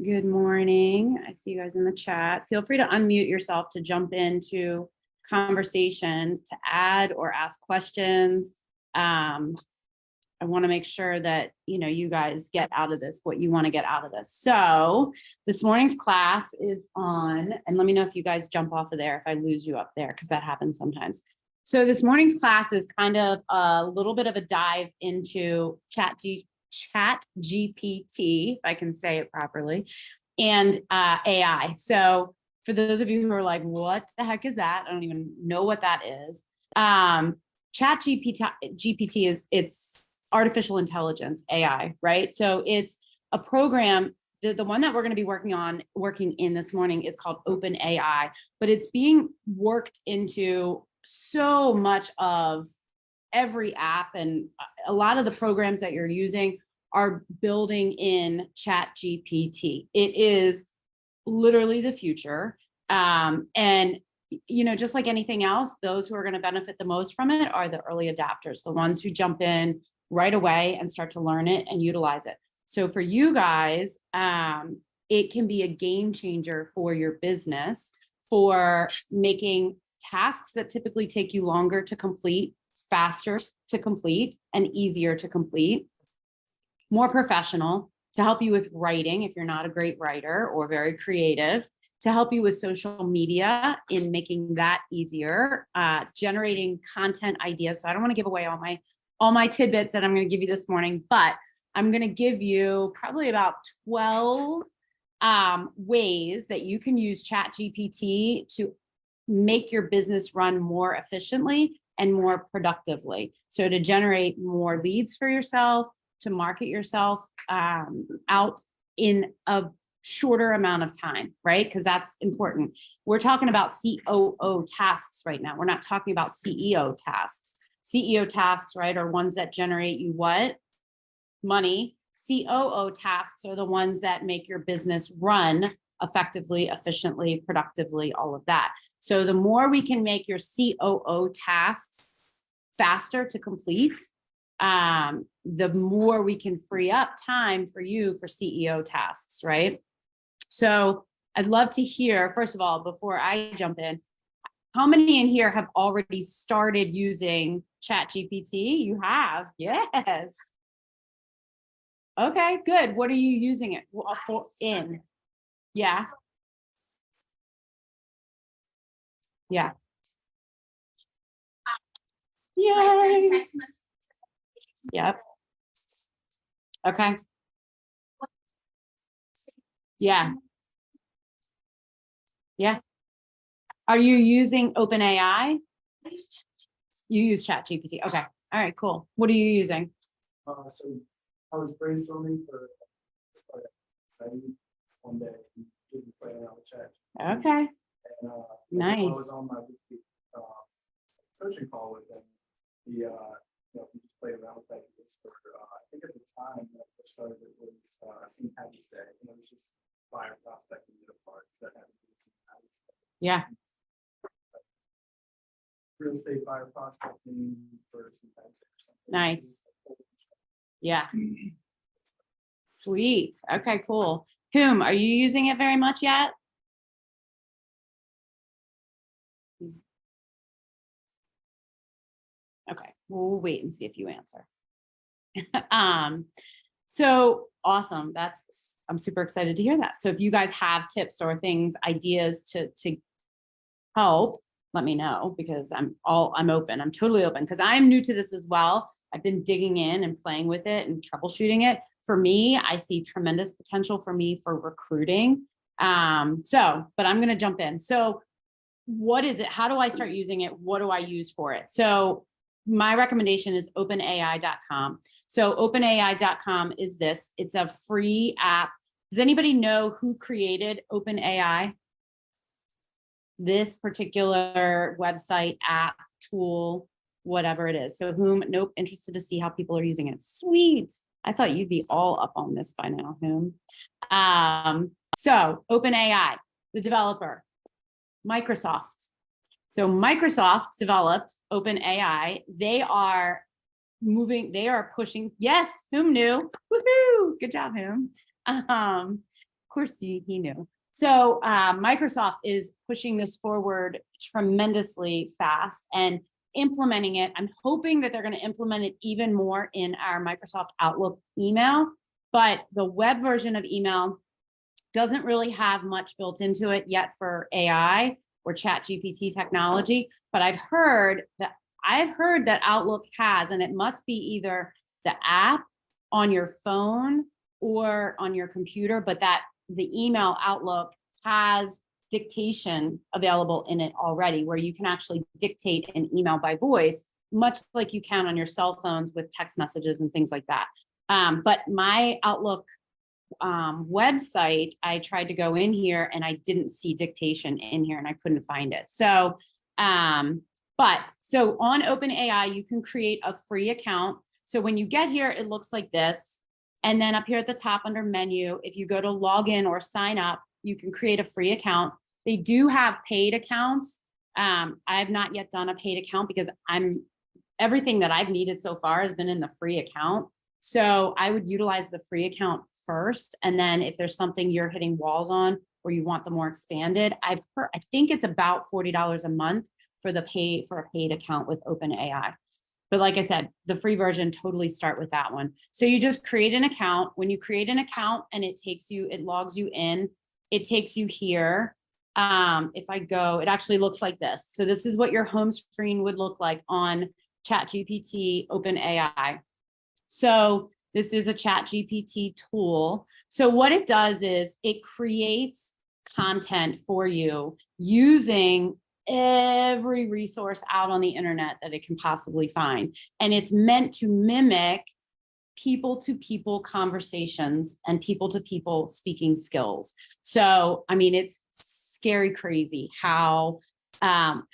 Good morning. I see you guys in the chat. Feel free to unmute yourself to jump into conversation, to add or ask questions. I want to make sure that, you guys get out of this what you want to get out of this. So this morning's class is on, and let me know if you guys jump off of there, if I lose you up there, because that happens sometimes. So this morning's class is kind of a little bit of a dive into ChatGPT, if I can say it properly, and AI. So for those of you who are like, what the heck is that? I don't even know what that is. ChatGPT it's artificial intelligence, AI, right? So it's a program. The one that we're going to be working in this morning is called OpenAI, but it's being worked into so much of every app, and a lot of the programs that you're using are building in ChatGPT. It is literally the future. And just like anything else, those who are going to benefit the most from it are the early adapters, the ones who jump in right away and start to learn it and utilize it. So for you guys, it can be a game changer for your business, for making tasks that typically take you longer to complete, faster to complete, and easier to complete, more professional, to help you with writing if you're not a great writer or very creative, to help you with social media in making that easier, generating content ideas. So I don't want to give away all my tidbits that I'm going to give you this morning, but I'm going to give you probably about 12 ways that you can use ChatGPT to make your business run more efficiently and more productively. So to generate more leads for yourself, to market yourself out in a shorter amount of time, right? Because that's important. We're talking about COO tasks right now. We're not talking about CEO tasks. CEO tasks, right, are ones that generate you what? Money. COO tasks are the ones that make your business run effectively, efficiently, productively, all of that. So the more we can make your COO tasks faster to complete, the more we can free up time for you for CEO tasks, right? So I'd love to hear, first of all, before I jump in, how many in here have already started using ChatGPT? You have, yes. Okay, good. What are you using it for in? Yeah. Yeah. Yay. Yep. Okay. Yeah. Yeah. Are you using OpenAI? You use ChatGPT. Okay. All right, cool. What are you using? So I was brainstorming for one day, just playing around with chat. Okay. And nice. I was on my coaching call with them. We just played around with that for I think at the time when I first started it was St. Patty's Day, and it was just fire prospecting parts that had to do with St. Patty's Day. Yeah. Real estate fire prospecting for St. Patty's Day or something. Nice. Yeah. Sweet. Okay, cool. Whom, are you using it very much yet? Okay, we'll wait and see if you answer. So awesome. I'm super excited to hear that. So if you guys have tips or things, ideas to help, let me know, because I'm open. I'm totally open because I'm new to this as well. I've been digging in and playing with it and troubleshooting it. For me, I see tremendous potential for me for recruiting. But I'm going to jump in. So what is it? How do I start using it? What do I use for it? So my recommendation is openai.com. So openai.com is this. It's a free app. Does anybody know who created OpenAI? This particular website, app, tool, whatever it is. So whom? Nope. Interested to see how people are using it. Sweet. I thought you'd be all up on this by now, whom? So OpenAI, the developer, Microsoft. So Microsoft developed OpenAI. They are pushing. Yes, whom knew? Woohoo! Good job, whom? course he knew. So Microsoft is pushing this forward tremendously fast and implementing it. I'm hoping that they're going to implement it even more in our Microsoft Outlook email, but the web version of email doesn't really have much built into it yet for AI or ChatGPT technology. But I've heard that Outlook has, and it must be either the app on your phone or on your computer, but that the email Outlook has dictation available in it already, where you can actually dictate an email by voice, much like you can on your cell phones with text messages and things like that. But my Outlook website, I tried to go in here and I didn't see dictation in here and I couldn't find it. So, so on OpenAI, you can create a free account. So when you get here, it looks like this. And then up here at the top under menu, if you go to log in or sign up, you can create a free account. They do have paid accounts. I have not yet done a paid account because everything that I've needed so far has been in the free account. So I would utilize the free account first. And then if there's something you're hitting walls on or you want the more expanded, I think it's about $40 a month for a paid account with OpenAI. But like I said, the free version, totally start with that one. So you just create an account. When you create an account and it logs you in, it takes you here. If I go, it actually looks like this. So this is what your home screen would look like on ChatGPT OpenAI. So this is a ChatGPT tool. So what it does is it creates content for you using every resource out on the internet that it can possibly find. And it's meant to mimic people-to-people conversations and people-to-people speaking skills. So, I mean, it's scary crazy how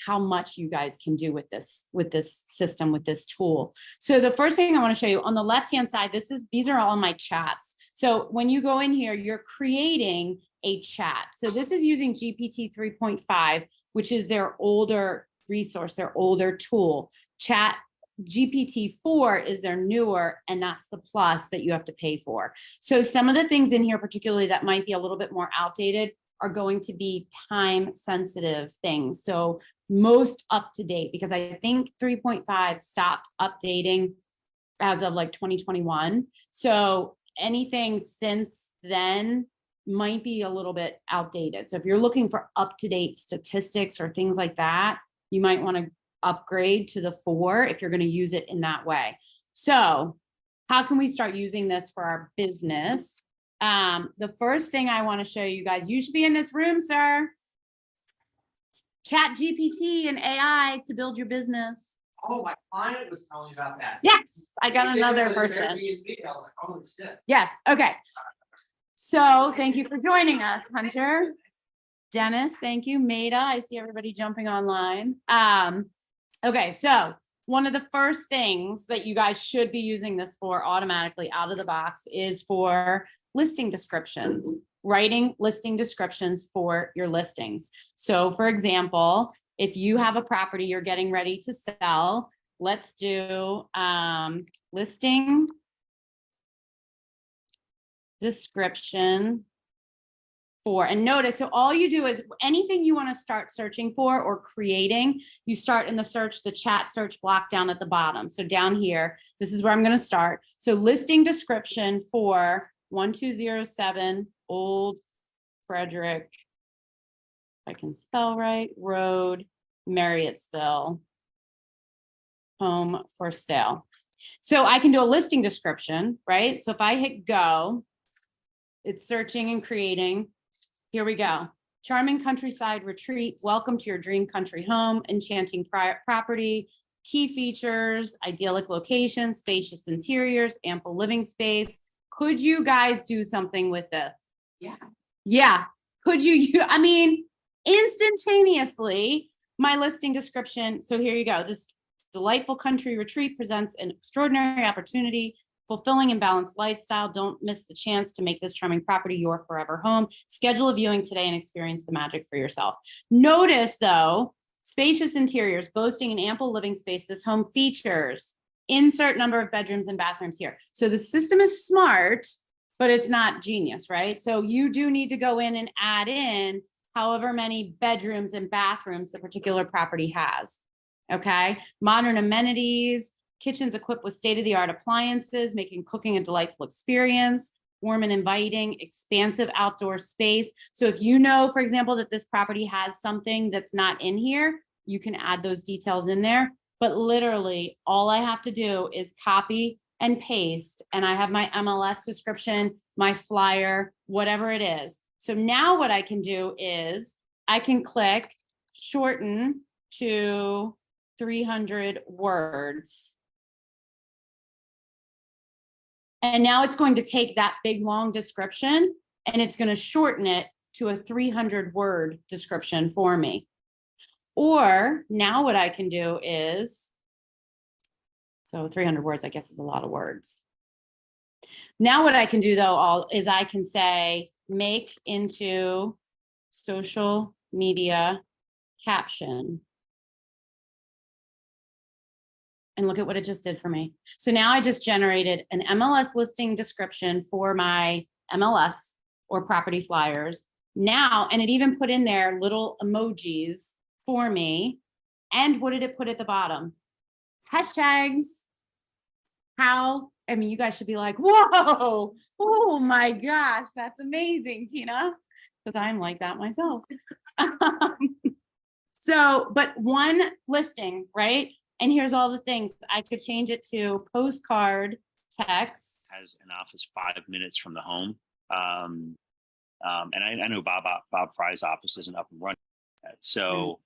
much you guys can do with this system, with this tool. So the first thing I want to show you on the left-hand side, these are all my chats. So when you go in here, you're creating a chat. So this is using GPT 3.5, which is their older resource, their older tool. Chat GPT 4 is their newer, and that's the plus that you have to pay for. So some of the things in here, particularly that might be a little bit more outdated, are going to be time sensitive things. So most up to date, because I think 3.5 stopped updating as of like 2021. So anything since then might be a little bit outdated. So if you're looking for up-to-date statistics or things like that, you might want to upgrade to the 4 if you're going to use it in that way. So how can we start using this for our business? The first thing I want to show you guys, you should be in this room, sir. ChatGPT and AI to build your business. Oh, my client was telling me about that. Yes, I got another person. I was like, holy shit. Yes, okay. So thank you for joining us, Hunter. Dennis, thank you. Maida, I see everybody jumping online. Okay, so one of the first things that you guys should be using this for automatically out of the box is for listing descriptions, writing listing descriptions for your listings. So for example, if you have a property you're getting ready to sell, let's do listing description for, and notice, so all you do is anything you want to start searching for or creating, you start in the chat search block down at the bottom. So down here, this is where I'm going to start. So listing description for 1207 Old Frederick, if I can spell right, Road, Marriottsville, home for sale. So I can do a listing description, right? So if I hit go, it's searching and creating. Here we go. Charming countryside retreat. Welcome to your dream country home. Enchanting property. Key features, idyllic location, spacious interiors, ample living space. Could you guys do something with this? Yeah. Yeah. Could you, I mean, instantaneously, my listing description. So here you go. This delightful country retreat presents an extraordinary opportunity, fulfilling and balanced lifestyle. Don't miss the chance to make this charming property your forever home. Schedule a viewing today and experience the magic for yourself. Notice though, spacious interiors, boasting an ample living space. This home features insert number of bedrooms and bathrooms here. So the system is smart, but it's not genius, right? So you do need to go in and add in however many bedrooms and bathrooms the particular property has. Okay, modern amenities, kitchens equipped with state-of-the-art appliances, making cooking a delightful experience, warm and inviting, expansive outdoor space. So if you know, for example, that this property has something that's not in here, you can add those details in there. But literally, all I have to do is copy and paste, and I have my MLS description, my flyer, whatever it is. So now what I can do is I can click shorten to 300 words. And now it's going to take that big long description and it's going to shorten it to a 300 word description for me. Or now what I can do is, so 300 words, I guess, is a lot of words. Now what I can do though is I can say make into social media caption. And look at what it just did for me. So now I just generated an MLS listing description for my MLS or property flyers. Now, and it even put in there little emojis for me. And what did it put at the bottom? Hashtags. How, I mean, you guys should be like, whoa, oh my gosh, that's amazing, Tina, because I'm like that myself. So, but one listing, right? And here's all the things. I could change it to postcard text. Has an office 5 minutes from the home. And I know Bob Fry's office isn't up and running yet. So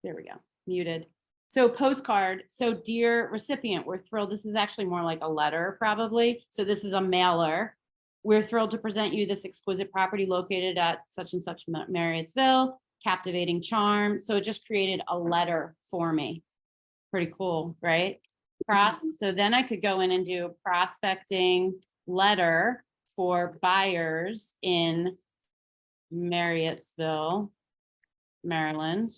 there we go, muted. So postcard, so dear recipient, we're thrilled. This is actually more like a letter probably. So this is a mailer. We're thrilled to present you this exquisite property located at such and such Marriottsville, captivating charm. So it just created a letter for me. Pretty cool, right? So then I could go in and do a prospecting letter for buyers in Marriottsville, Maryland.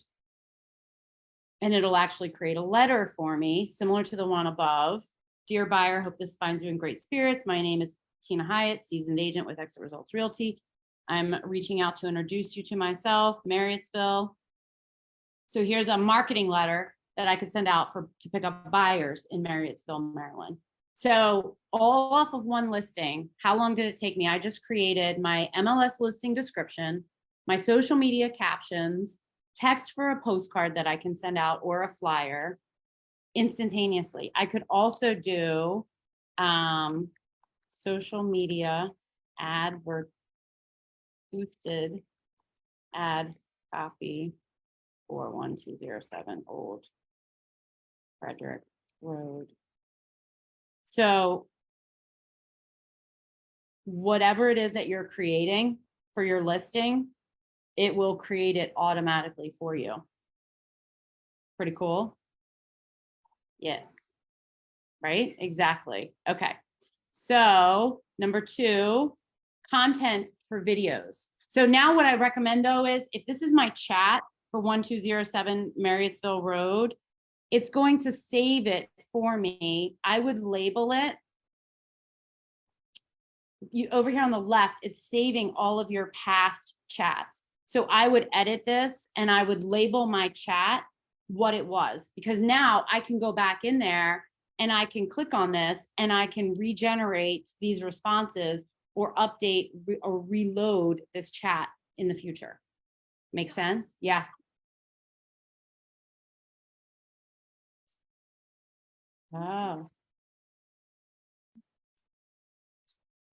And it'll actually create a letter for me, similar to the one above. Dear buyer, hope this finds you in great spirits. My name is Tina Hyatt, seasoned agent with Exit Results Realty. I'm reaching out to introduce you to myself, Marriottsville. So here's a marketing letter that I could send out to pick up buyers in Marriottsville, Maryland. So all off of one listing. How long did it take me? I just created my MLS listing description, my social media captions, text for a postcard that I can send out or a flyer instantaneously. I could also do social media advert boosted ad copy for 1207 Old Frederick Road. So whatever it is that you're creating for your listing, it will create it automatically for you. Pretty cool. Yes. Right? Exactly. Okay. So number 2, content for videos. So now what I recommend though is if this is my chat for 1207 Marriottsville Road, it's going to save it for me. I would label it. Over here on the left, it's saving all of your past chats. So I would edit this and I would label my chat what it was, because now I can go back in there and I can click on this and I can regenerate these responses or update or reload this chat in the future. Make sense? Yeah. Oh.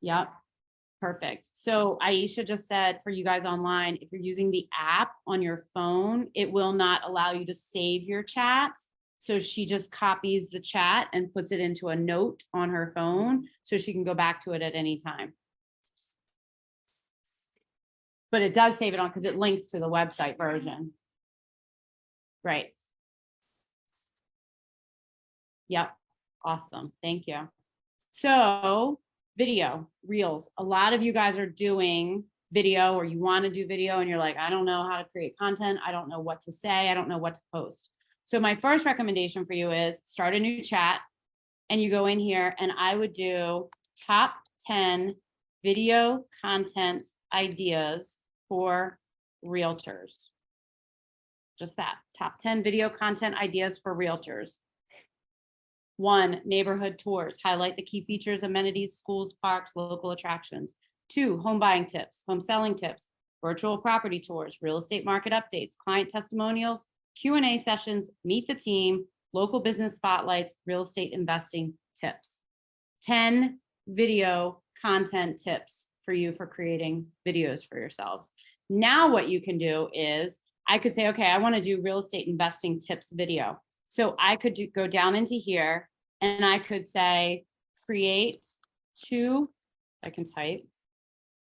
Yep. Perfect. So Aisha just said for you guys online, if you're using the app on your phone, it will not allow you to save your chats. So she just copies the chat and puts it into a note on her phone so she can go back to it at any time. But it does save it on because it links to the website version. Right. Yep. Awesome. Thank you. So video, reels. A lot of you guys are doing video or you want to do video and you're like, I don't know how to create content. I don't know what to say. I don't know what to post. So my first recommendation for you is start a new chat and you go in here and I would do top 10 video content ideas for realtors. Just that, top 10 video content ideas for realtors. 1, neighborhood tours, highlight the key features, amenities, schools, parks, local attractions. 2, home buying tips, home selling tips, virtual property tours, real estate market updates, client testimonials, Q&A sessions, meet the team, local business spotlights, real estate investing tips. 10 video content tips for you for creating videos for yourselves. Now what you can do is, I could say, okay, I want to do real estate investing tips video. So I could go down into here and I could say, create I can type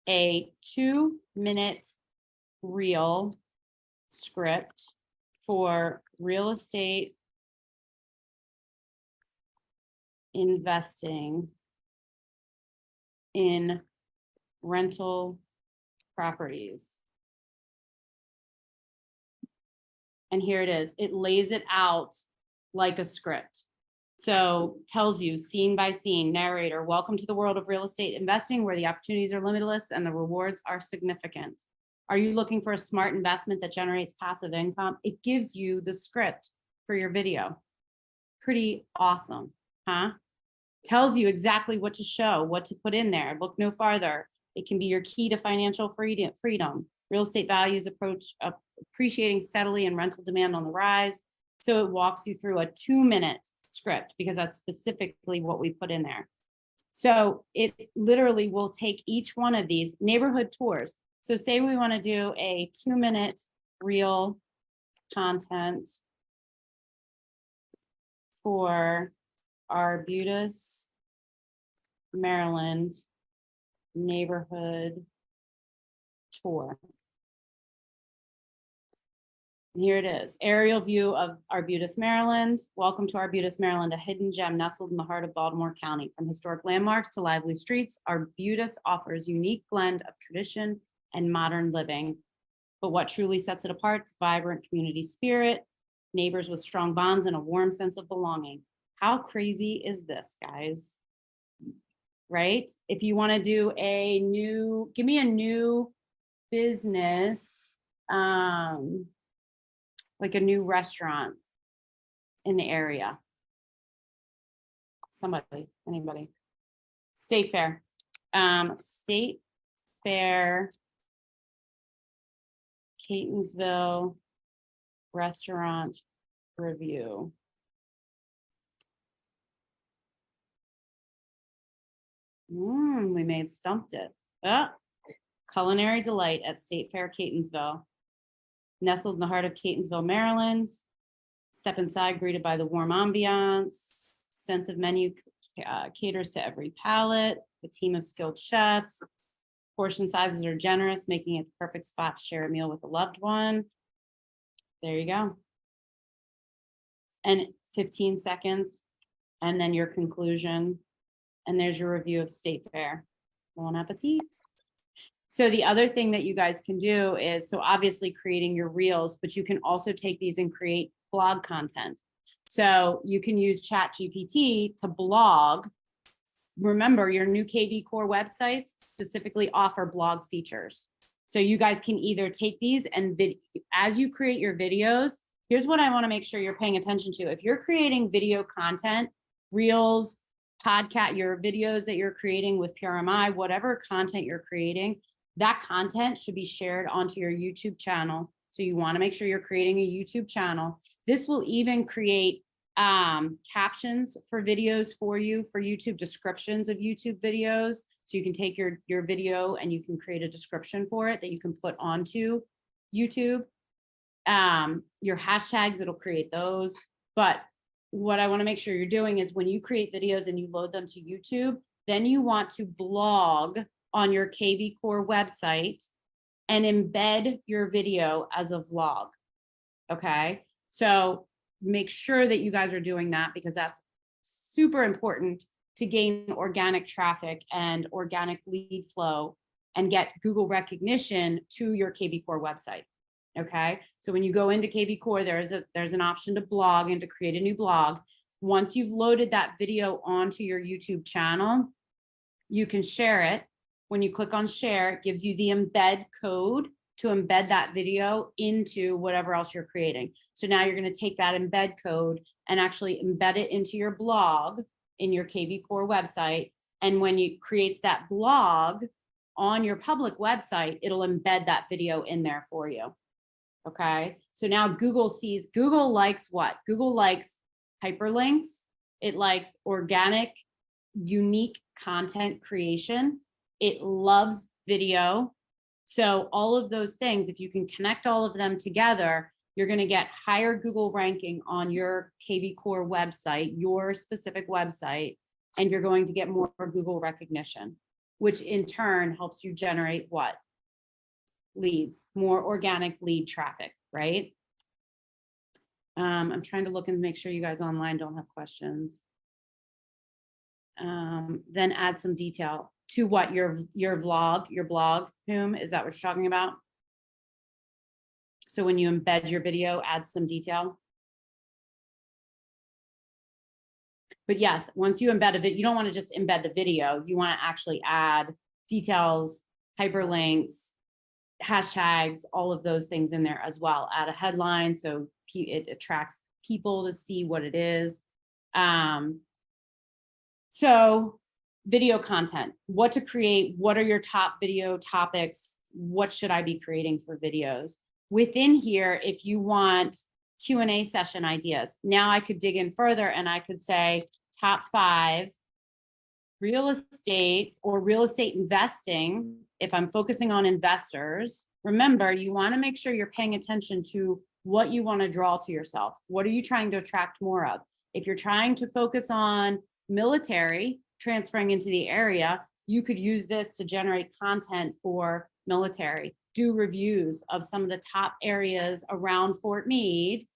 a 2-minute reel script for real estate investing in rental properties. And here it is. It lays it out like a script. So tells you scene by scene, narrator, welcome to the world of real estate investing where the opportunities are limitless and the rewards are significant. Are you looking for a smart investment that generates passive income? It gives you the script for your video. Pretty awesome, huh? Tells you exactly what to show, what to put in there. Look no farther. It can be your key to financial freedom. Real estate values appreciating steadily and rental demand on the rise. So it walks you through a 2-minute script because that's specifically what we put in there. So it literally will take each one of these neighborhood tours. So say we want to do a 2-minute reel content for Arbutus, Maryland neighborhood tour. And here it is, aerial view of Arbutus, Maryland. Welcome to Arbutus, Maryland, a hidden gem nestled in the heart of Baltimore County. From historic landmarks to lively streets, Arbutus offers unique blend of tradition and modern living. But what truly sets it apart is vibrant community spirit, neighbors with strong bonds, and a warm sense of belonging. How crazy is this, guys? Right? If you want to do a new, give me a new business, like a new restaurant in the area. Somebody, anybody. State Fair. State Fair, Catonsville restaurant review. We may have stumped it. Culinary delight at State Fair, Catonsville. Nestled in the heart of Catonsville, Maryland. Step inside, greeted by the warm ambiance. Extensive menu caters to every palate. A team of skilled chefs. Portion sizes are generous, making it the perfect spot to share a meal with a loved one. There you go. And 15 seconds, and then your conclusion. And there's your review of State Fair. Bon appetit. So the other thing that you guys can do is, so obviously creating your reels, but you can also take these and create blog content. So you can use ChatGPT to blog. Remember, your new KV Core websites specifically offer blog features. So you guys can either take these and as you create your videos, here's what I want to make sure you're paying attention to. If you're creating video content, reels, podcast, your videos that you're creating with PRMI, whatever content you're creating, that content should be shared onto your YouTube channel. So you want to make sure you're creating a YouTube channel. This will even create captions for videos for you, for YouTube, descriptions of YouTube videos. So you can take your video and you can create a description for it that you can put onto YouTube. Your hashtags, it'll create those. But what I want to make sure you're doing is when you create videos and you load them to YouTube, then you want to blog on your KV Core website and embed your video as a vlog. Okay, so make sure that you guys are doing that because that's super important to gain organic traffic and organic lead flow and get Google recognition to your KV Core website. Okay, so when you go into KV Core, there's an option to blog and to create a new blog. Once you've loaded that video onto your YouTube channel, You can share it. When you click on share, it gives you the embed code to embed that video into whatever else you're creating. So now you're going to take that embed code and actually embed it into your blog in your KV Core website. And when you creates that blog on your public website, it'll embed that video in there for you. Okay. So now Google likes what? Google likes hyperlinks. It likes organic, unique content creation. It loves video. So all of those things, if you can connect all of them together, you're going to get higher Google ranking on your KV Core website, your specific website, and you're going to get more Google recognition, which in turn helps you generate what? Leads, more organic lead traffic, right? I'm trying to look and make sure you guys online don't have questions. Then add some detail to what your blog, whom is that what you're talking about? So when you embed your video, add some detail. But yes, once you embed a video, you don't want to just embed the video. You want to actually add details, hyperlinks, hashtags, all of those things in there as well. Add a headline so it attracts people to see what it is. So video content, what to create, what are your top video topics? What should I be creating for videos? Within here, if you want Q&A session ideas, now I could dig in further and I could say top 5 real estate or real estate investing. If I'm focusing on investors, remember, you want to make sure you're paying attention to what you want to draw to yourself. What are you trying to attract more of? If you're trying to focus on military transferring into the area, you could use this to generate content for military. Do reviews of some of the top areas around Fort Meade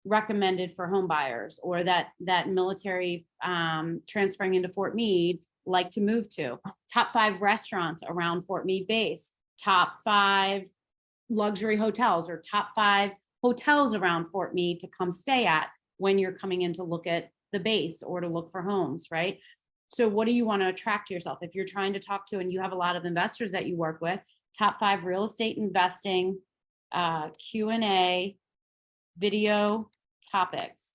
recommended for home buyers, or that military transferring into Fort Meade like to move to. Top 5 restaurants around Fort Meade base, top 5 luxury hotels, or top 5 hotels around Fort Meade to come stay at when you're coming in to look at the base or to look for homes, right? So what do you want to attract to yourself? If you're trying to talk to, and you have a lot of investors that you work with, top 5 real estate investing, Q&A, video topics.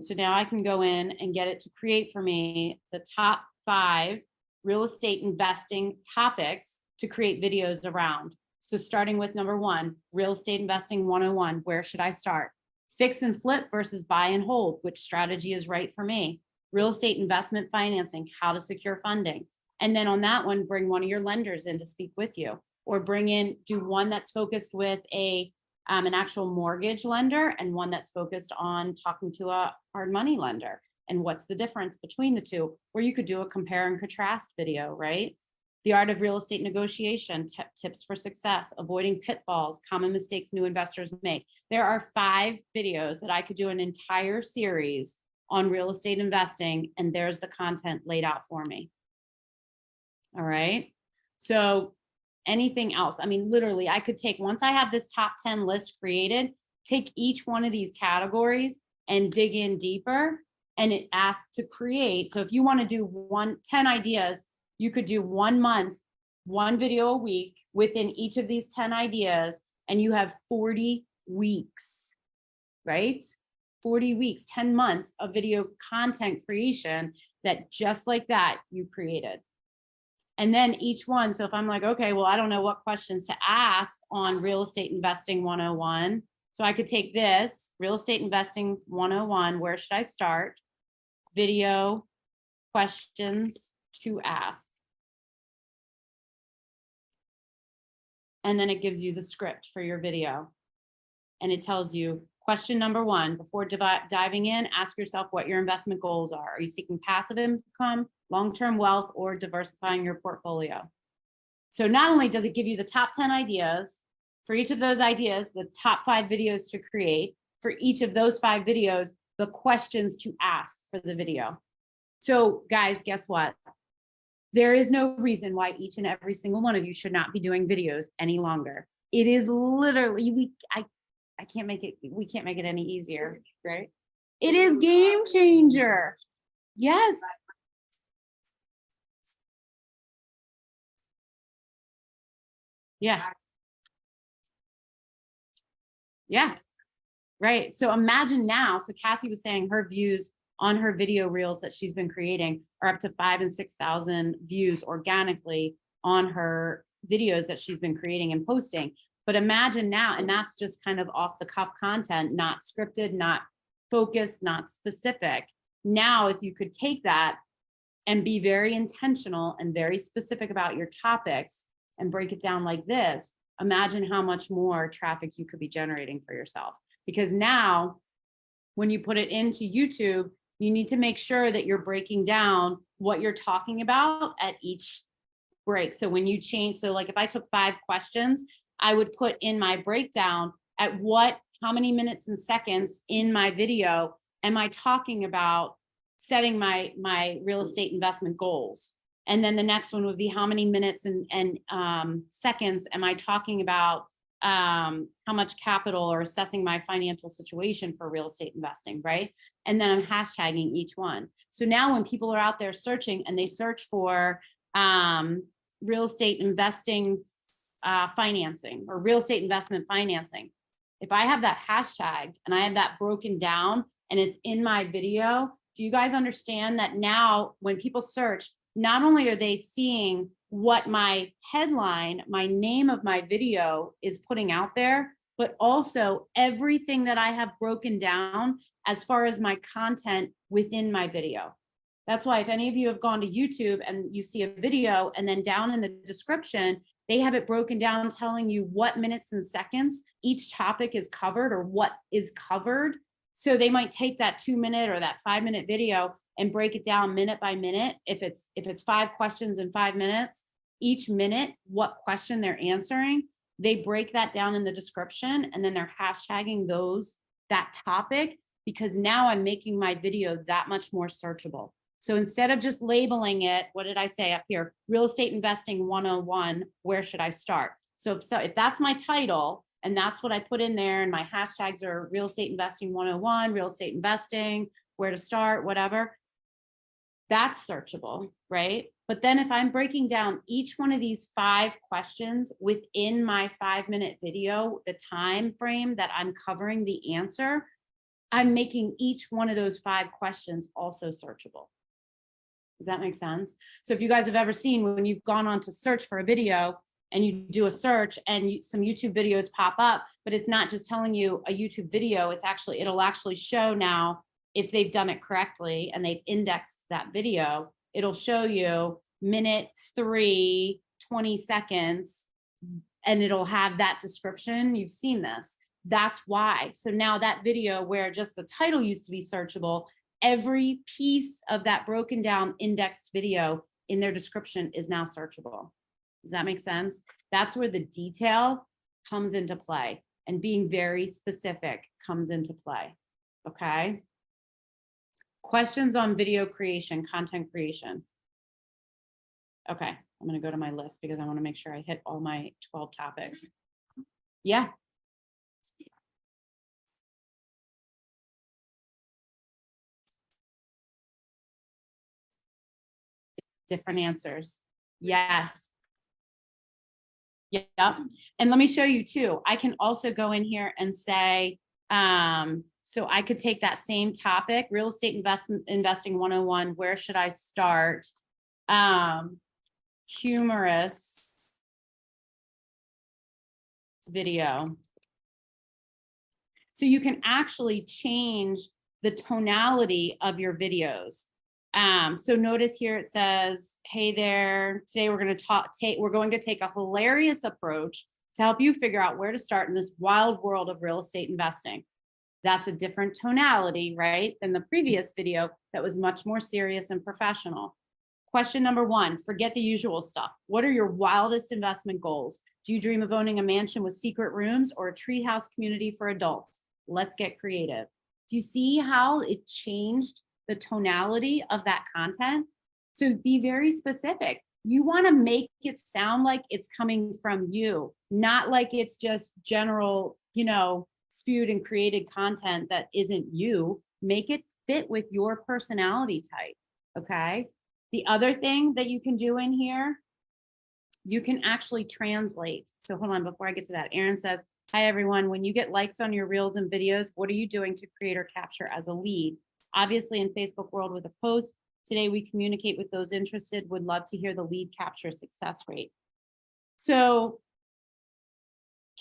So now I can go in and get it to create for me the top 5 real estate investing topics to create videos around. So starting with number 1, real estate investing 101, where should I start? Fix and flip versus buy and hold, which strategy is right for me? Real estate investment financing, how to secure funding. And then on that one, bring one of your lenders in to speak with you, or do one that's focused with an actual mortgage lender and one that's focused on talking to a hard money lender. And what's the difference between the two? Or you could do a compare and contrast video, right? The art of real estate negotiation, tips for success, avoiding pitfalls, common mistakes new investors make. There are 5 videos that I could do an entire series on real estate investing, and there's the content laid out for me. All right. So anything else? I mean, literally, I could take, once I have this top 10 list created, take each one of these categories and dig in deeper, and it asks to create. So if you want to do 10 ideas, you could do 1 month, 1 video a week within each of these 10 ideas, and you have 40 weeks, right? 40 weeks, 10 months of video content creation that just like that you created. And then each one, so if I'm like, okay, well, I don't know what questions to ask on real estate investing 101. So I could take this, real estate investing 101, where should I start? Video questions to ask. And then it gives you the script for your video. And it tells you, question number 1, before diving in, ask yourself what your investment goals are. Are you seeking passive income, long-term wealth, or diversifying your portfolio? So not only does it give you the top 10 ideas, for each of those ideas, the top 5 videos to create, for each of those 5 videos, the questions to ask for the video. So guys, guess what? There is no reason why each and every single one of you should not be doing videos any longer. It is literally, we can't make it any easier, right? It is game changer. Yes. Yeah. Yeah. Right. So imagine now, so Cassie was saying her views on her video reels that she's been creating are up to 5,000 and 6,000 views organically on her videos that she's been creating and posting. But imagine now, and that's just kind of off the cuff content, not scripted, not focused, not specific. Now, if you could take that and be very intentional and very specific about your topics and break it down like this, imagine how much more traffic you could be generating for yourself. Because now, when you put it into YouTube, you need to make sure that you're breaking down what you're talking about at each break. So when you change, so like if I took 5 questions, I would put in my breakdown at how many minutes and seconds in my video am I talking about setting my real estate investment goals. And then the next one would be how many minutes and seconds am I talking about how much capital or assessing my financial situation for real estate investing, right? And then I'm hashtagging each one. So now when people are out there searching and they search for real estate investing financing or real estate investment financing, if I have that hashtagged and I have that broken down and it's in my video, do you guys understand that now when people search, not only are they seeing what my headline, my name of my video is putting out there, but also everything that I have broken down as far as my content within my video. That's why if any of you have gone to YouTube and you see a video and then down in the description, they have it broken down telling you what minutes and seconds each topic is covered or what is covered. So they might take that 2-minute or that 5-minute video and break it down minute by minute. If it's 5 questions in 5 minutes, each minute, what question they're answering, they break that down in the description and then they're hashtagging that topic, because now I'm making my video that much more searchable. So instead of just labeling it, what did I say up here? Real estate investing 101, where should I start? So if that's my title and that's what I put in there and my hashtags are real estate investing 101, real estate investing, where to start, whatever, that's searchable, right? But then if I'm breaking down each one of these 5 questions within my 5-minute video, the time frame that I'm covering the answer, I'm making each one of those 5 questions also searchable. Does that make sense? So if you guys have ever seen when you've gone on to search for a video and you do a search and some YouTube videos pop up, but it's not just telling you a YouTube video, it'll actually show now if they've done it correctly and they've indexed that video, it'll show you minute 3, 20 seconds, and it'll have that description. You've seen this. That's why. So now that video where just the title used to be searchable, every piece of that broken down indexed video in their description is now searchable. Does that make sense? That's where the detail comes into play and being very specific comes into play. Okay. Questions on video creation, content creation. Okay, I'm going to go to my list because I want to make sure I hit all my 12 topics. Yeah. Different answers. Yes. Yep. And let me show you too. I can also go in here and say, so I could take that same topic, real estate investing 101, where should I start? Humorous video. So you can actually change the tonality of your videos. So notice here it says, hey there, today we're going to take a hilarious approach to help you figure out where to start in this wild world of real estate investing. That's a different tonality, right, than the previous video that was much more serious and professional. Question number 1, forget the usual stuff. What are your wildest investment goals? Do you dream of owning a mansion with secret rooms or a treehouse community for adults? Let's get creative. Do you see how it changed the tonality of that content? So be very specific. You want to make it sound like it's coming from you, not like it's just general, spewed and created content that isn't you. Make it fit with your personality type. Okay. The other thing that you can do in here, you can actually translate. So hold on, before I get to that, Aaron says, hi, everyone. When you get likes on your reels and videos, what are you doing to create or capture as a lead? Obviously in Facebook world with a post, today we communicate with those interested, would love to hear the lead capture success rate. So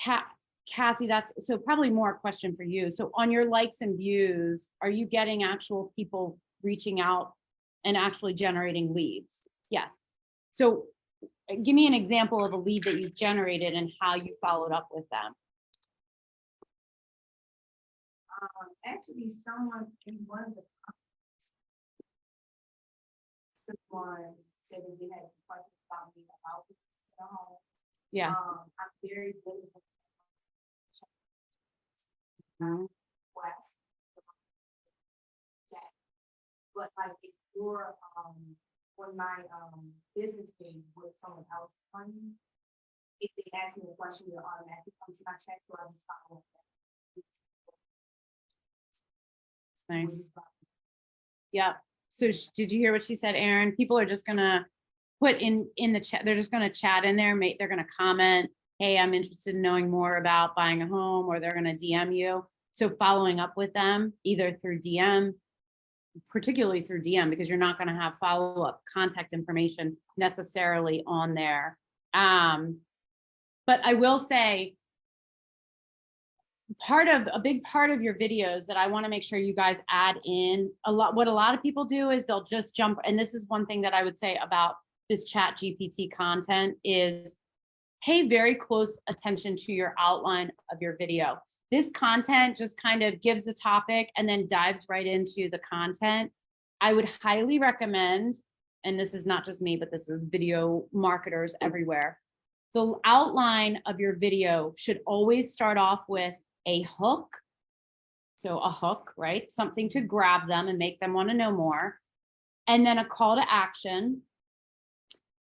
Cassie, that's so probably more a question for you. So on your likes and views, are you getting actual people reaching out and actually generating leads? Yes. So give me an example of a lead that you've generated and how you followed up with them. Actually, someone in one of the someone said that they had some questions about me about the home. Yeah. I'm very good at Mhm. class. But like if you're on my business page with someone else on, if they ask me a question, it automatically comes to my chat, so I just follow up. Nice. Yeah. So did you hear what she said, Aaron? People are just gonna put in the chat. They're just gonna chat in there. They're gonna comment, hey, I'm interested in knowing more about buying a home, or they're gonna DM you. So following up with them either through DM, particularly through DM, because you're not gonna have follow-up contact information necessarily on there. But I will say, a big part of your videos that I want to make sure you guys add in what a lot of people do is they'll just jump. And this is one thing that I would say about this ChatGPT content is pay very close attention to your outline of your video. This content just kind of gives the topic and then dives right into the content. I would highly recommend, and this is not just me, but this is video marketers everywhere. The outline of your video should always start off with a hook. So a hook, right? Something to grab them and make them want to know more. And then a call to action.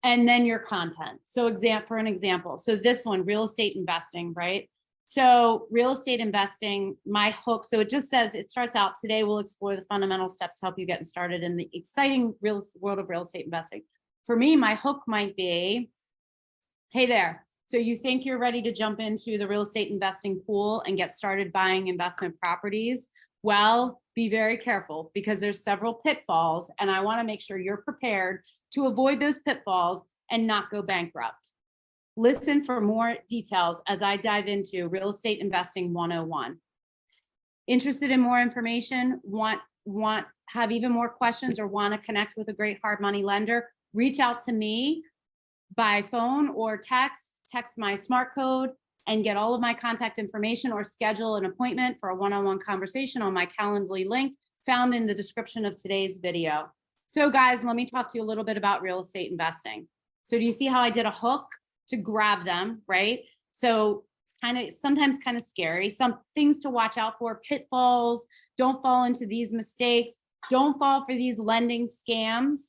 And then your content. So for an example, so this one, real estate investing, right? So real estate investing, my hook, so it just says, it starts out, today we'll explore the fundamental steps to help you get started in the exciting world of real estate investing. For me, my hook might be, hey there. So you think you're ready to jump into the real estate investing pool and get started buying investment properties? Well, be very careful because there's several pitfalls and I want to make sure you're prepared to avoid those pitfalls and not go bankrupt. Listen for more details as I dive into real estate investing 101. Interested in more information, have even more questions or want to connect with a great hard money lender? Reach out to me by phone or text my smart code and get all of my contact information or schedule an appointment for a one-on-one conversation on my Calendly link found in the description of today's video. So guys, let me talk to you a little bit about real estate investing. So do you see how I did a hook to grab them, right? So it's sometimes kind of scary. Some things to watch out for, pitfalls, don't fall into these mistakes, don't fall for these lending scams,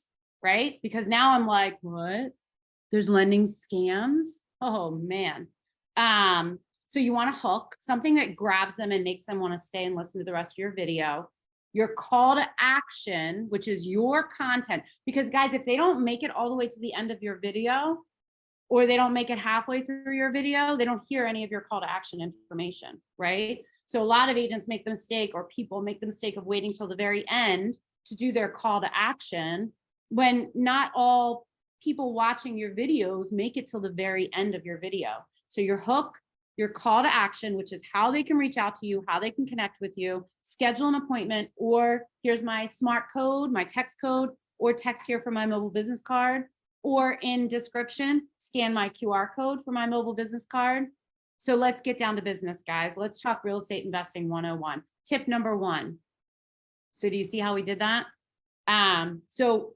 right? Because now I'm like, what? There's lending scams? Oh man. So you want to hook something that grabs them and makes them want to stay and listen to the rest of your video. Your call to action, which is your content, because guys, if they don't make it all the way to the end of your video, or they don't make it halfway through your video, they don't hear any of your call to action information, right? So a lot of agents make the mistake, or people make the mistake of waiting till the very end to do their call to action, when not all people watching your videos make it till the very end of your video. So your hook, your call to action, which is how they can reach out to you, how they can connect with you, schedule an appointment, or here's my smart code, my text code, or text here for my mobile business card, or in description, scan my QR code for my mobile business card. So let's get down to business, guys. Let's talk real estate investing 101. Tip number 1. So do you see how we did that? So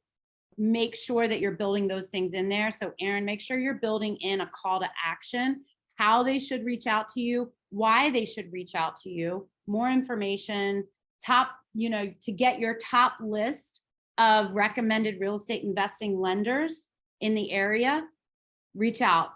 make sure that you're building those things in there. So Aaron, make sure you're building in a call to action, how they should reach out to you, why they should reach out to you, more information, to get your top list of recommended real estate investing lenders in the area. Reach out,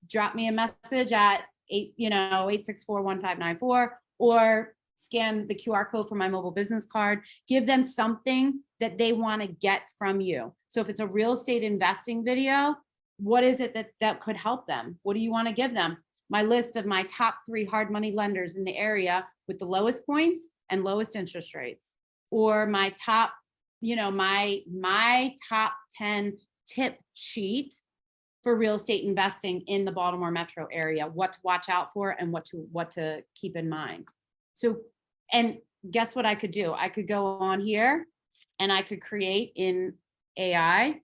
drop me a message at 864-1594, or scan the QR code for my mobile business card. Give them something that they want to get from you. So if it's a real estate investing video, what is it that could help them? What do you want to give them? My list of my top 3 hard money lenders in the area with the lowest points and lowest interest rates, or my top, my top 10 tip sheet for real estate investing in the Baltimore metro area, what to watch out for and what to keep in mind. So, and guess what I could do? I could go on here and I could create in AI,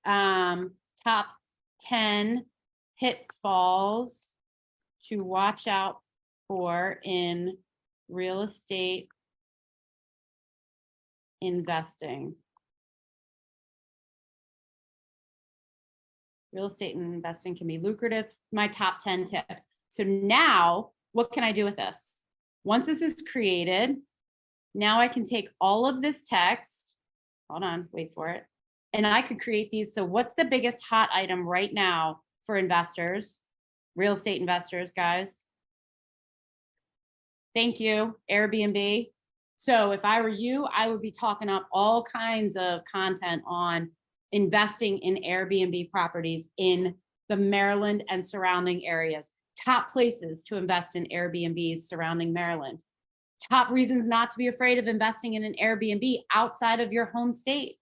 top 10 pitfalls to watch out for in real estate investing. Real estate investing can be lucrative. My top 10 tips. So now what can I do with this? Once this is created, now I can take all of this text, hold on, wait for it. And I could create these. So what's the biggest hot item right now for investors, real estate investors, guys? Thank you, Airbnb. So if I were you, I would be talking up all kinds of content on investing in Airbnb properties in the Maryland and surrounding areas. Top places to invest in Airbnbs surrounding Maryland. Top reasons not to be afraid of investing in an Airbnb outside of your home state.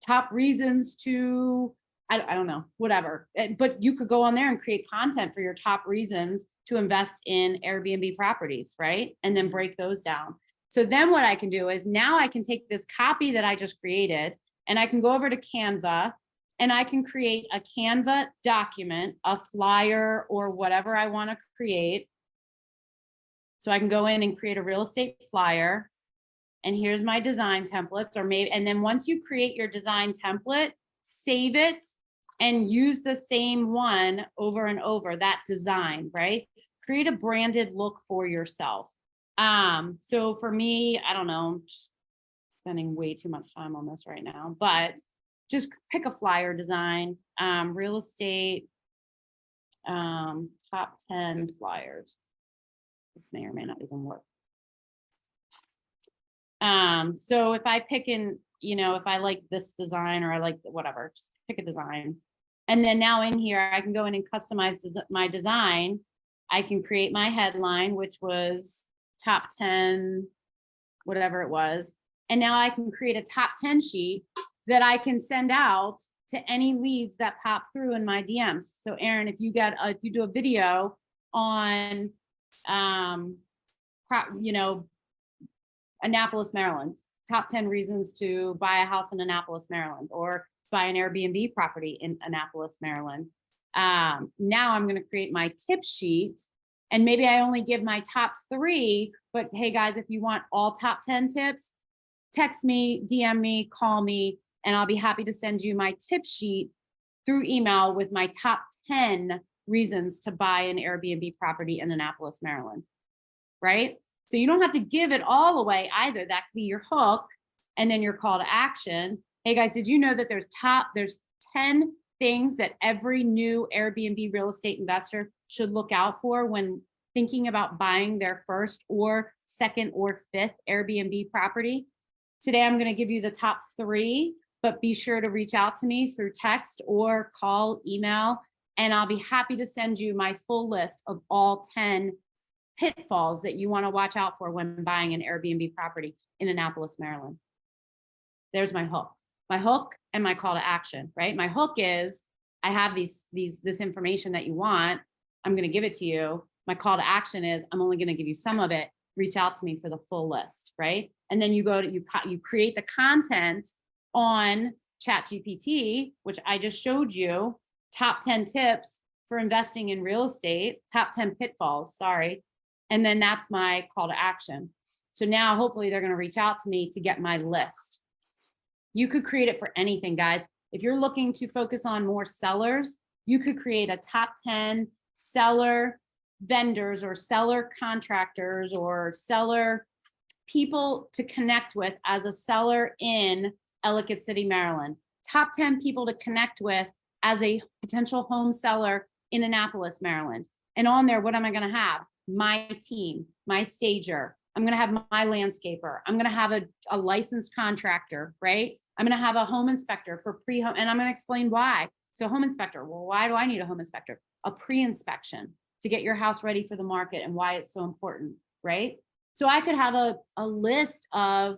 Top reasons to, I don't know, whatever. But you could go on there and create content for your top reasons to invest in Airbnb properties, right? And then break those down. So then what I can do is now I can take this copy that I just created and I can go over to Canva and I can create a Canva document, a flyer or whatever I want to create. So I can go in and create a real estate flyer. And here's my design templates, or maybe, and then once you create your design template, save it and use the same one over and over, that design, right? Create a branded look for yourself. So for me, I don't know, just spending way too much time on this right now, but just pick a flyer design, real estate, top 10 flyers. This may or may not even work. So if I pick in, if I like this design or I like whatever, just pick a design. And then now in here, I can go in and customize my design. I can create my headline, which was top 10, whatever it was. And now I can create a top 10 sheet that I can send out to any leads that pop through in my DMs. So Aaron, if you do a video on, Annapolis, Maryland, top 10 reasons to buy a house in Annapolis, Maryland, or buy an Airbnb property in Annapolis, Maryland. Now I'm going to create my tip sheet, and maybe I only give my top 3, but hey guys, if you want all top 10 tips, text me, DM me, call me, and I'll be happy to send you my tip sheet through email with my top 10 reasons to buy an Airbnb property in Annapolis, Maryland, right? So you don't have to give it all away either. That could be your hook and then your call to action. Hey guys, did you know that there's 10 things that every new Airbnb real estate investor should look out for when thinking about buying their first or second or fifth Airbnb property? Today, I'm going to give you the top 3, but be sure to reach out to me through text or call, email, and I'll be happy to send you my full list of all 10 pitfalls that you want to watch out for when buying an Airbnb property in Annapolis, Maryland. There's my hook. My hook and my call to action, right? My hook is I have this information that you want. I'm going to give it to you. My call to action is I'm only going to give you some of it. Reach out to me for the full list, right? And then you go to, you create the content on ChatGPT, which I just showed you, top 10 tips for investing in real estate, top 10 pitfalls, sorry. And then that's my call to action. So now hopefully they're going to reach out to me to get my list. You could create it for anything, guys. If you're looking to focus on more sellers, you could create a top 10 seller vendors or seller contractors or seller people to connect with as a seller in Ellicott City, Maryland. Top 10 people to connect with as a potential home seller in Annapolis, Maryland. And on there, what am I going to have? My team, my stager. I'm going to have my landscaper. I'm going to have a licensed contractor, right? I'm going to have a home inspector for pre-home, and I'm going to explain why. So home inspector, well, why do I need a home inspector? A pre-inspection to get your house ready for the market and why it's so important, right? So I could have a list of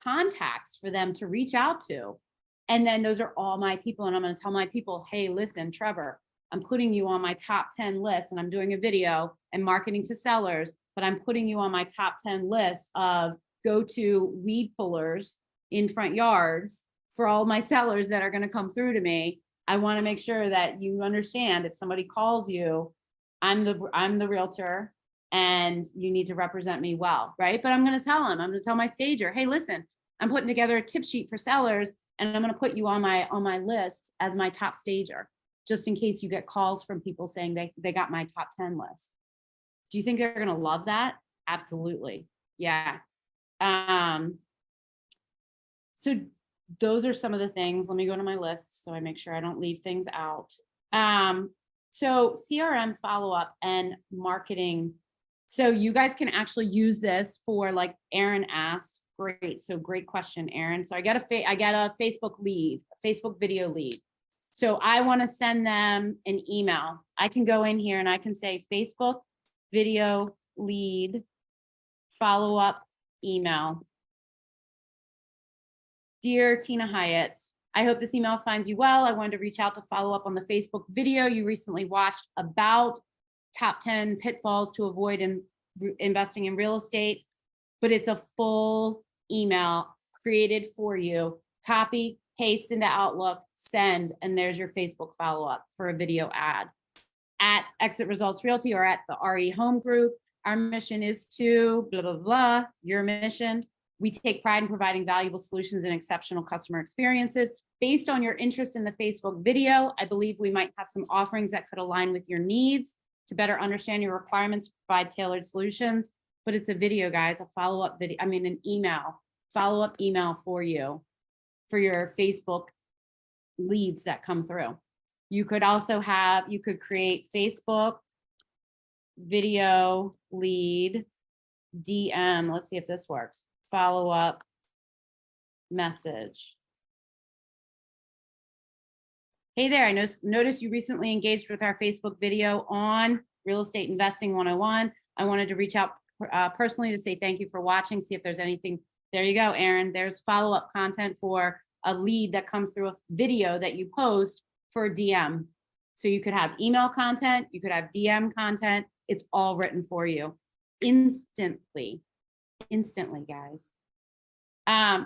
contacts for them to reach out to. And then those are all my people. And I'm going to tell my people, hey, listen, Trevor, I'm putting you on my top 10 list and I'm doing a video and marketing to sellers, but I'm putting you on my top 10 list of go-to weed pullers in front yards for all my sellers that are going to come through to me. I want to make sure that you understand if somebody calls you, I'm the realtor and you need to represent me well, right? But I'm going to tell them, I'm going to tell my stager, hey, listen, I'm putting together a tip sheet for sellers and I'm going to put you on my list as my top stager, just in case you get calls from people saying they got my top 10 list. Do you think they're going to love that? Absolutely. Yeah. So those are some of the things. Let me go to my list so I make sure I don't leave things out. So CRM follow-up and marketing. So you guys can actually use this for, like Aaron asked. Great. So great question, Aaron. So I got a Facebook lead, a Facebook video lead. So I want to send them an email. I can go in here and I can say Facebook video lead follow-up email. Dear Tina Hyatt, I hope this email finds you well. I wanted to reach out to follow up on the Facebook video you recently watched about top 10 pitfalls to avoid in investing in real estate, but it's a full email created for you. Copy, paste into Outlook, send, and there's your Facebook follow-up for a video ad. At Exit Results Realty or at the RE Home Group, our mission is to blah, blah, blah, your mission. We take pride in providing valuable solutions and exceptional customer experiences. Based on your interest in the Facebook video, I believe we might have some offerings that could align with your needs to better understand your requirements, provide tailored solutions. But it's a video, guys, a follow-up video, an email, follow-up email for you, for your Facebook leads that come through. You could also you could create Facebook video lead DM. Let's see if this works. Follow-up message. Hey there, I noticed you recently engaged with our Facebook video on Real Estate Investing 101. I wanted to reach out personally to say thank you for watching, see if there's anything. There you go, Aaron. There's follow-up content for a lead that comes through a video that you post for a DM. So you could have email content, you could have DM content. It's all written for you instantly, guys.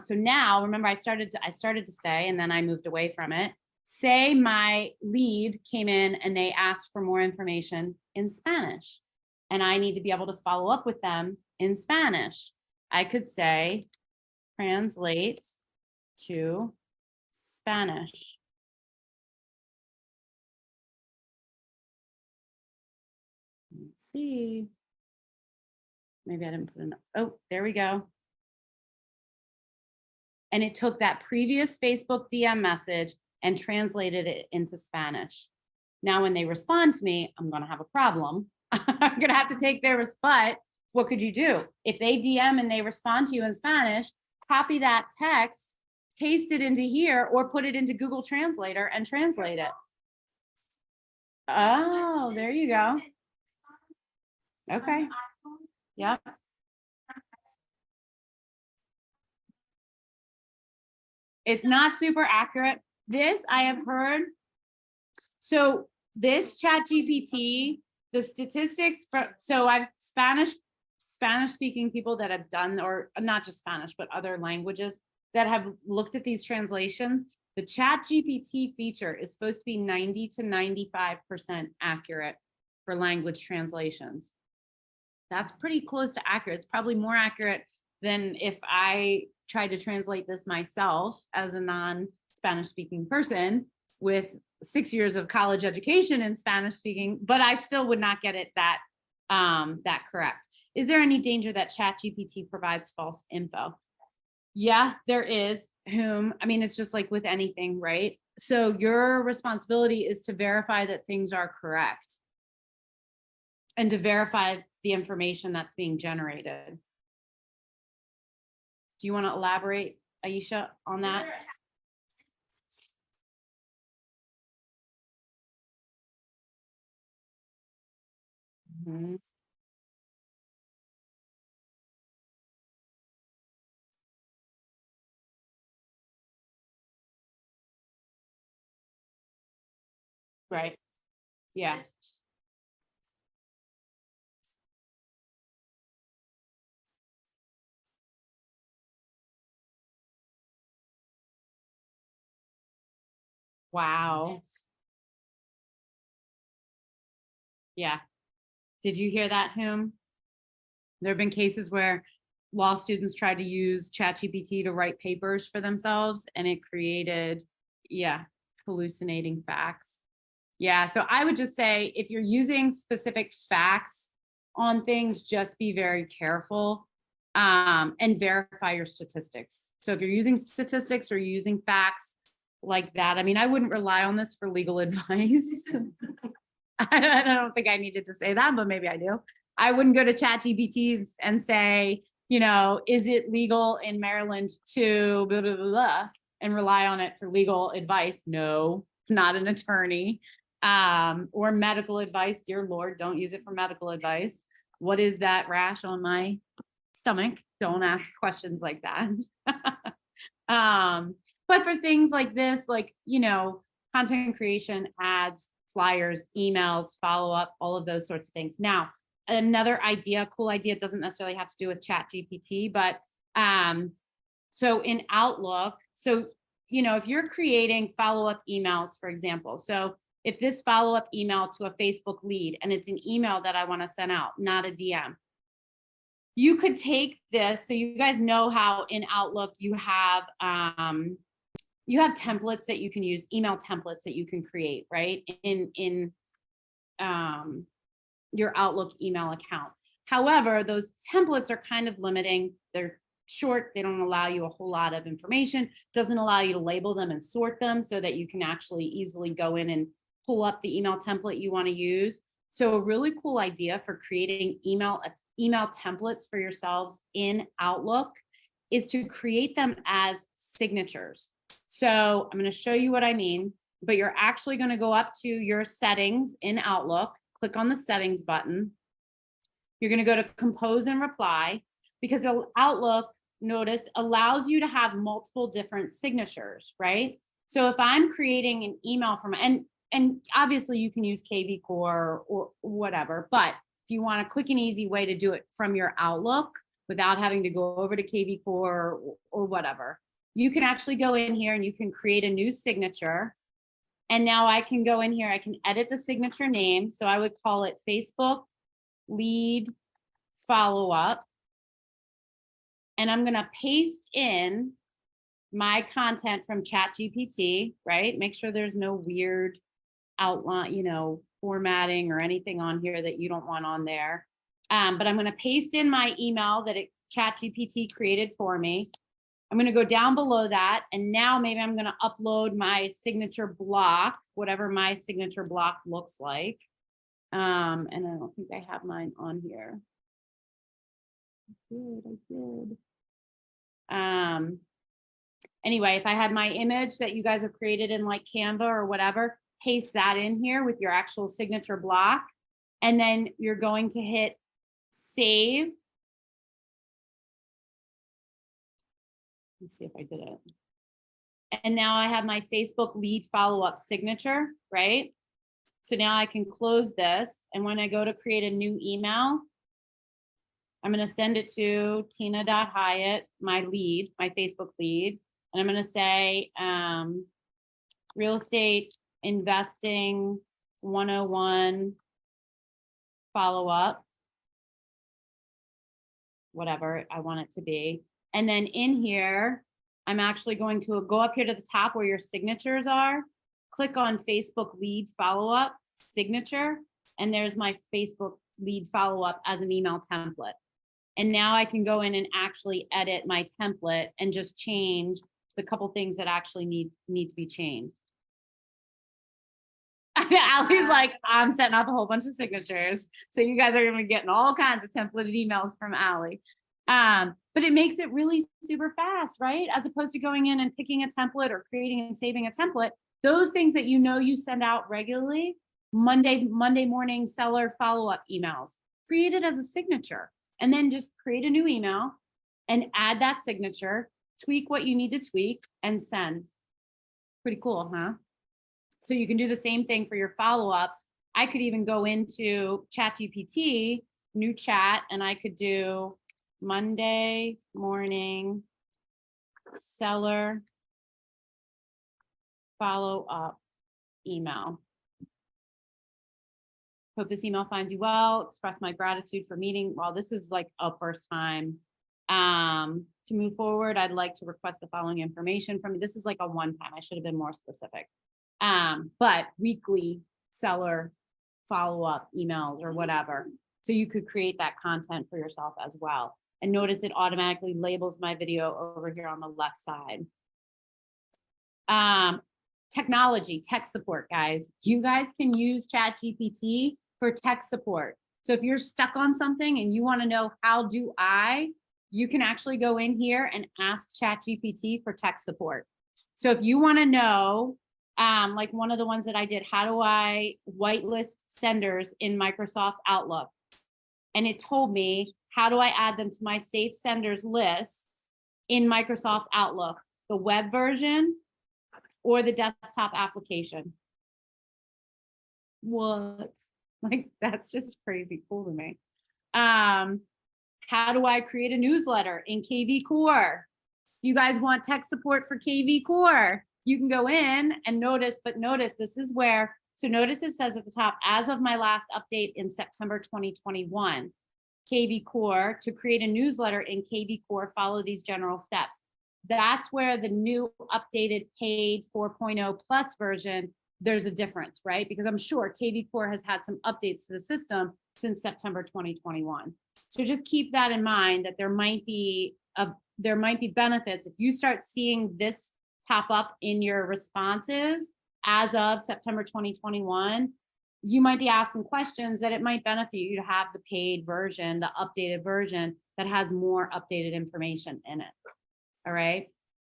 So now, remember, I started to say, and then I moved away from it. Say my lead came in and they asked for more information in Spanish, and I need to be able to follow up with them in Spanish. I could say, translate to Spanish. Let's see. Maybe I didn't put enough. Oh, there we go. And it took that previous Facebook DM message and translated it into Spanish. Now, when they respond to me, I'm going to have a problem. I'm going to have to take their response. What could you do? If they DM and they respond to you in Spanish, copy that text, paste it into here, or put it into Google Translator and translate it. Oh, there you go. Okay. Yep. It's not super accurate. This I have heard. So this ChatGPT, the statistics so I've Spanish speaking people that have done, or not just Spanish, but other languages that have looked at these translations. The ChatGPT feature is supposed to be 90 to 95% accurate for language translations. That's pretty close to accurate. It's probably more accurate than if I tried to translate this myself as a non-Spanish speaking person with 6 years of college education in Spanish speaking, but I still would not get it that correct. Is there any danger that ChatGPT provides false info? Yeah, there is. It's just like with anything, right? So your responsibility is to verify that things are correct and to verify the information that's being generated. Do you want to elaborate, Aisha, on that? Mhm. Right. Yeah. Wow. Yeah. Did you hear that, Hume? There have been cases where law students tried to use ChatGPT to write papers for themselves and it created, yeah, hallucinating facts. Yeah. So I would just say if you're using specific facts on things, just be very careful and verify your statistics. So if you're using statistics or you're using facts like that, I mean, I wouldn't rely on this for legal advice. I don't think I needed to say that, but maybe I do. I wouldn't go to ChatGPT and say, you know, is it legal in Maryland to blah, blah, blah, blah, and rely on it for legal advice? No, it's not an attorney. Or medical advice. Dear Lord, don't use it for medical advice. What is that rash on my stomach? Don't ask questions like that. But for things like this, like, you know, content creation, ads, flyers, emails, follow up, all of those sorts of things. Now, another idea, cool idea, doesn't necessarily have to do with ChatGPT, but so in Outlook, so, you know, if you're creating follow-up emails, for example, so if this follow-up email to a Facebook lead and it's an email that I want to send out, not a DM, you could take this. So you guys know how in Outlook you have templates that you can use, email templates that you can create, right? In your Outlook email account. However, those templates are kind of limiting. They're short. They don't allow you a whole lot of information. Doesn't allow you to label them and sort them so that you can actually easily go in and pull up the email template you want to use. So a really cool idea for creating email templates for yourselves in Outlook is to create them as signatures. So I'm going to show you what I mean, but you're actually going to go up to your settings in Outlook, click on the settings button. You're going to go to compose and reply, because the Outlook, notice, allows you to have multiple different signatures, right? So if I'm creating an email from, and obviously you can use KV Core or whatever, but if you want a quick and easy way to do it from your Outlook without having to go over to KV Core or whatever, you can actually go in here and you can create a new signature. And now I can go in here, I can edit the signature name. So I would call it Facebook lead follow-up. And I'm going to paste in my content from ChatGPT, right? Make sure there's no weird outline, you know, formatting or anything on here that you don't want on there. But I'm going to paste in my email that ChatGPT created for me. I'm going to go down below that. And now maybe I'm going to upload my signature block, whatever my signature block looks like. And I don't think I have mine on here. I did. Anyway, if I had my image that you guys have created in like Canva or whatever, paste that in here with your actual signature block. And then you're going to hit save. Let's see if I did it. And now I have my Facebook lead follow-up signature, right? So now I can close this. And when I go to create a new email, I'm going to send it to Tina.Hyatt, my lead, my Facebook lead. And I'm going to say real estate investing 101 follow-up, whatever I want it to be. And then in here, I'm actually going to go up here to the top where your signatures are, click on Facebook lead follow-up signature, and there's my Facebook lead follow-up as an email template. And now I can go in and actually edit my template and just change the couple things that actually need to be changed. Allie's like, I'm setting up a whole bunch of signatures. So you guys are gonna be getting all kinds of templated emails from Allie. But it makes it really super fast, right? As opposed to going in and picking a template or creating and saving a template. Those things that you know you send out regularly, Monday morning seller follow-up emails. Create it as a signature and then just create a new email and add that signature, tweak what you need to tweak and send. Pretty cool, huh? So you can do the same thing for your follow-ups. I could even go into ChatGPT, new chat, and I could do Monday morning seller follow-up email. Hope this email finds you well. Express my gratitude for meeting. Well, this is like a first time. To move forward, I'd like to request the following information from you. This is like a one time. I should have been more specific. But weekly seller follow-up emails or whatever. So you could create that content for yourself as well. And notice it automatically labels my video over here on the left side. Technology, tech support, guys. You guys can use ChatGPT for tech support. So if you're stuck on something and you want to know how do you can actually go in here and ask ChatGPT for tech support. So if you want to know, like one of the ones that I did, how do I whitelist senders in Microsoft Outlook? And it told me, how do I add them to my saved senders list in Microsoft Outlook, the web version or the desktop application? What? Like, that's just crazy cool to me. How do I create a newsletter in KV Core? You guys want tech support for KV Core? You can go in and notice this is where, so notice it says at the top, as of my last update in September 2021, KV Core, to create a newsletter in KV Core, follow these general steps. That's where the new updated paid 4.0 plus version, there's a difference, right? Because I'm sure KV Core has had some updates to the system since September 2021. So just keep that in mind, that there might be benefits if you start seeing this pop up in your responses as of September 2021. You might be asking questions that it might benefit you to have the paid version, the updated version that has more updated information in it. All right.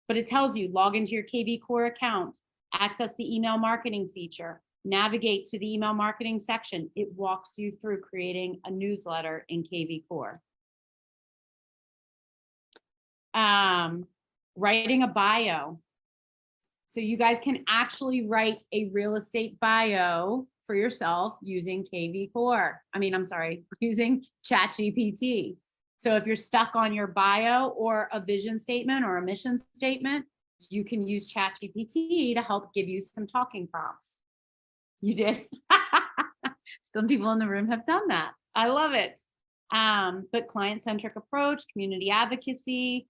But it tells you log into your KV Core account, access the email marketing feature, navigate to the email marketing section. It walks you through creating a newsletter in KV Core. Writing a bio. So you guys can actually write a real estate bio for yourself using KV Core. Using ChatGPT. So if you're stuck on your bio or a vision statement or a mission statement, you can use ChatGPT to help give you some talking prompts. You did. Some people in the room have done that. I love it. But client-centric approach, community advocacy,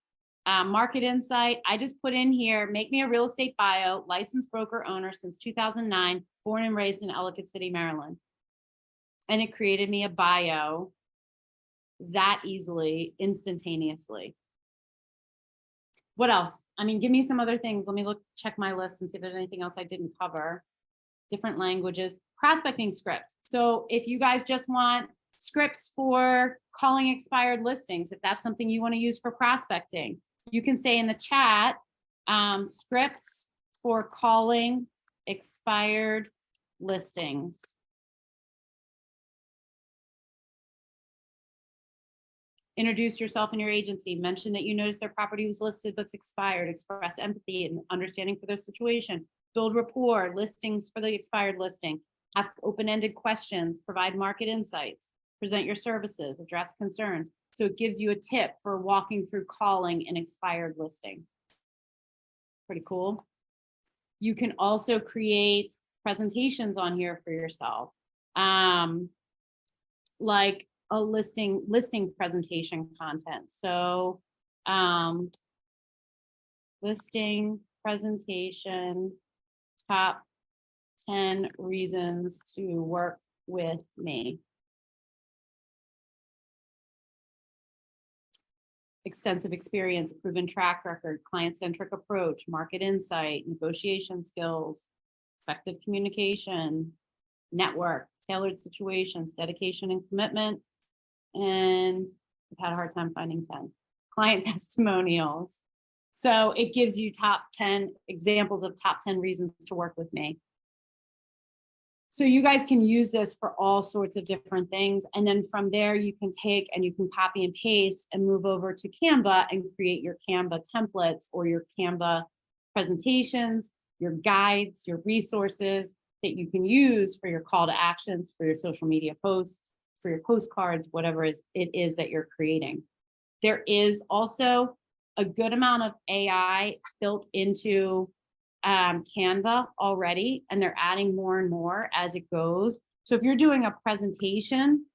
market insight. I just put in here, make me a real estate bio, licensed broker owner since 2009, born and raised in Ellicott City, Maryland. And it created me a bio that easily, instantaneously. What else? Give me some other things. Let me check my list and see if there's anything else I didn't cover. Different languages, prospecting scripts. So if you guys just want scripts for calling expired listings, if that's something you want to use for prospecting, you can say in the chat, scripts for calling expired listings. Introduce yourself and your agency. Mention that you noticed their property was listed but's expired. Express empathy and understanding for their situation. Build rapport, listings for the expired listing. Ask open-ended questions. Provide market insights. Present your services. Address concerns. So it gives you a tip for walking through calling an expired listing. Pretty cool. You can also create presentations on here for yourself. Like a listing presentation content. So listing presentation, top 10 reasons to work with me. Extensive experience, proven track record, client-centric approach, market insight, negotiation skills, effective communication, network, tailored situations, dedication and commitment. And I've had a hard time finding 10. Client testimonials. So it gives you top 10 examples of top 10 reasons to work with me. So you guys can use this for all sorts of different things. And then from there, you can take and you can copy and paste and move over to Canva and create your Canva templates or your Canva presentations, your guides, your resources that you can use for your call to actions, for your social media posts, for your postcards, whatever it is that you're creating. There is also a good amount of AI built into Canva already, and they're adding more and more as it goes. So if you're doing a presentation,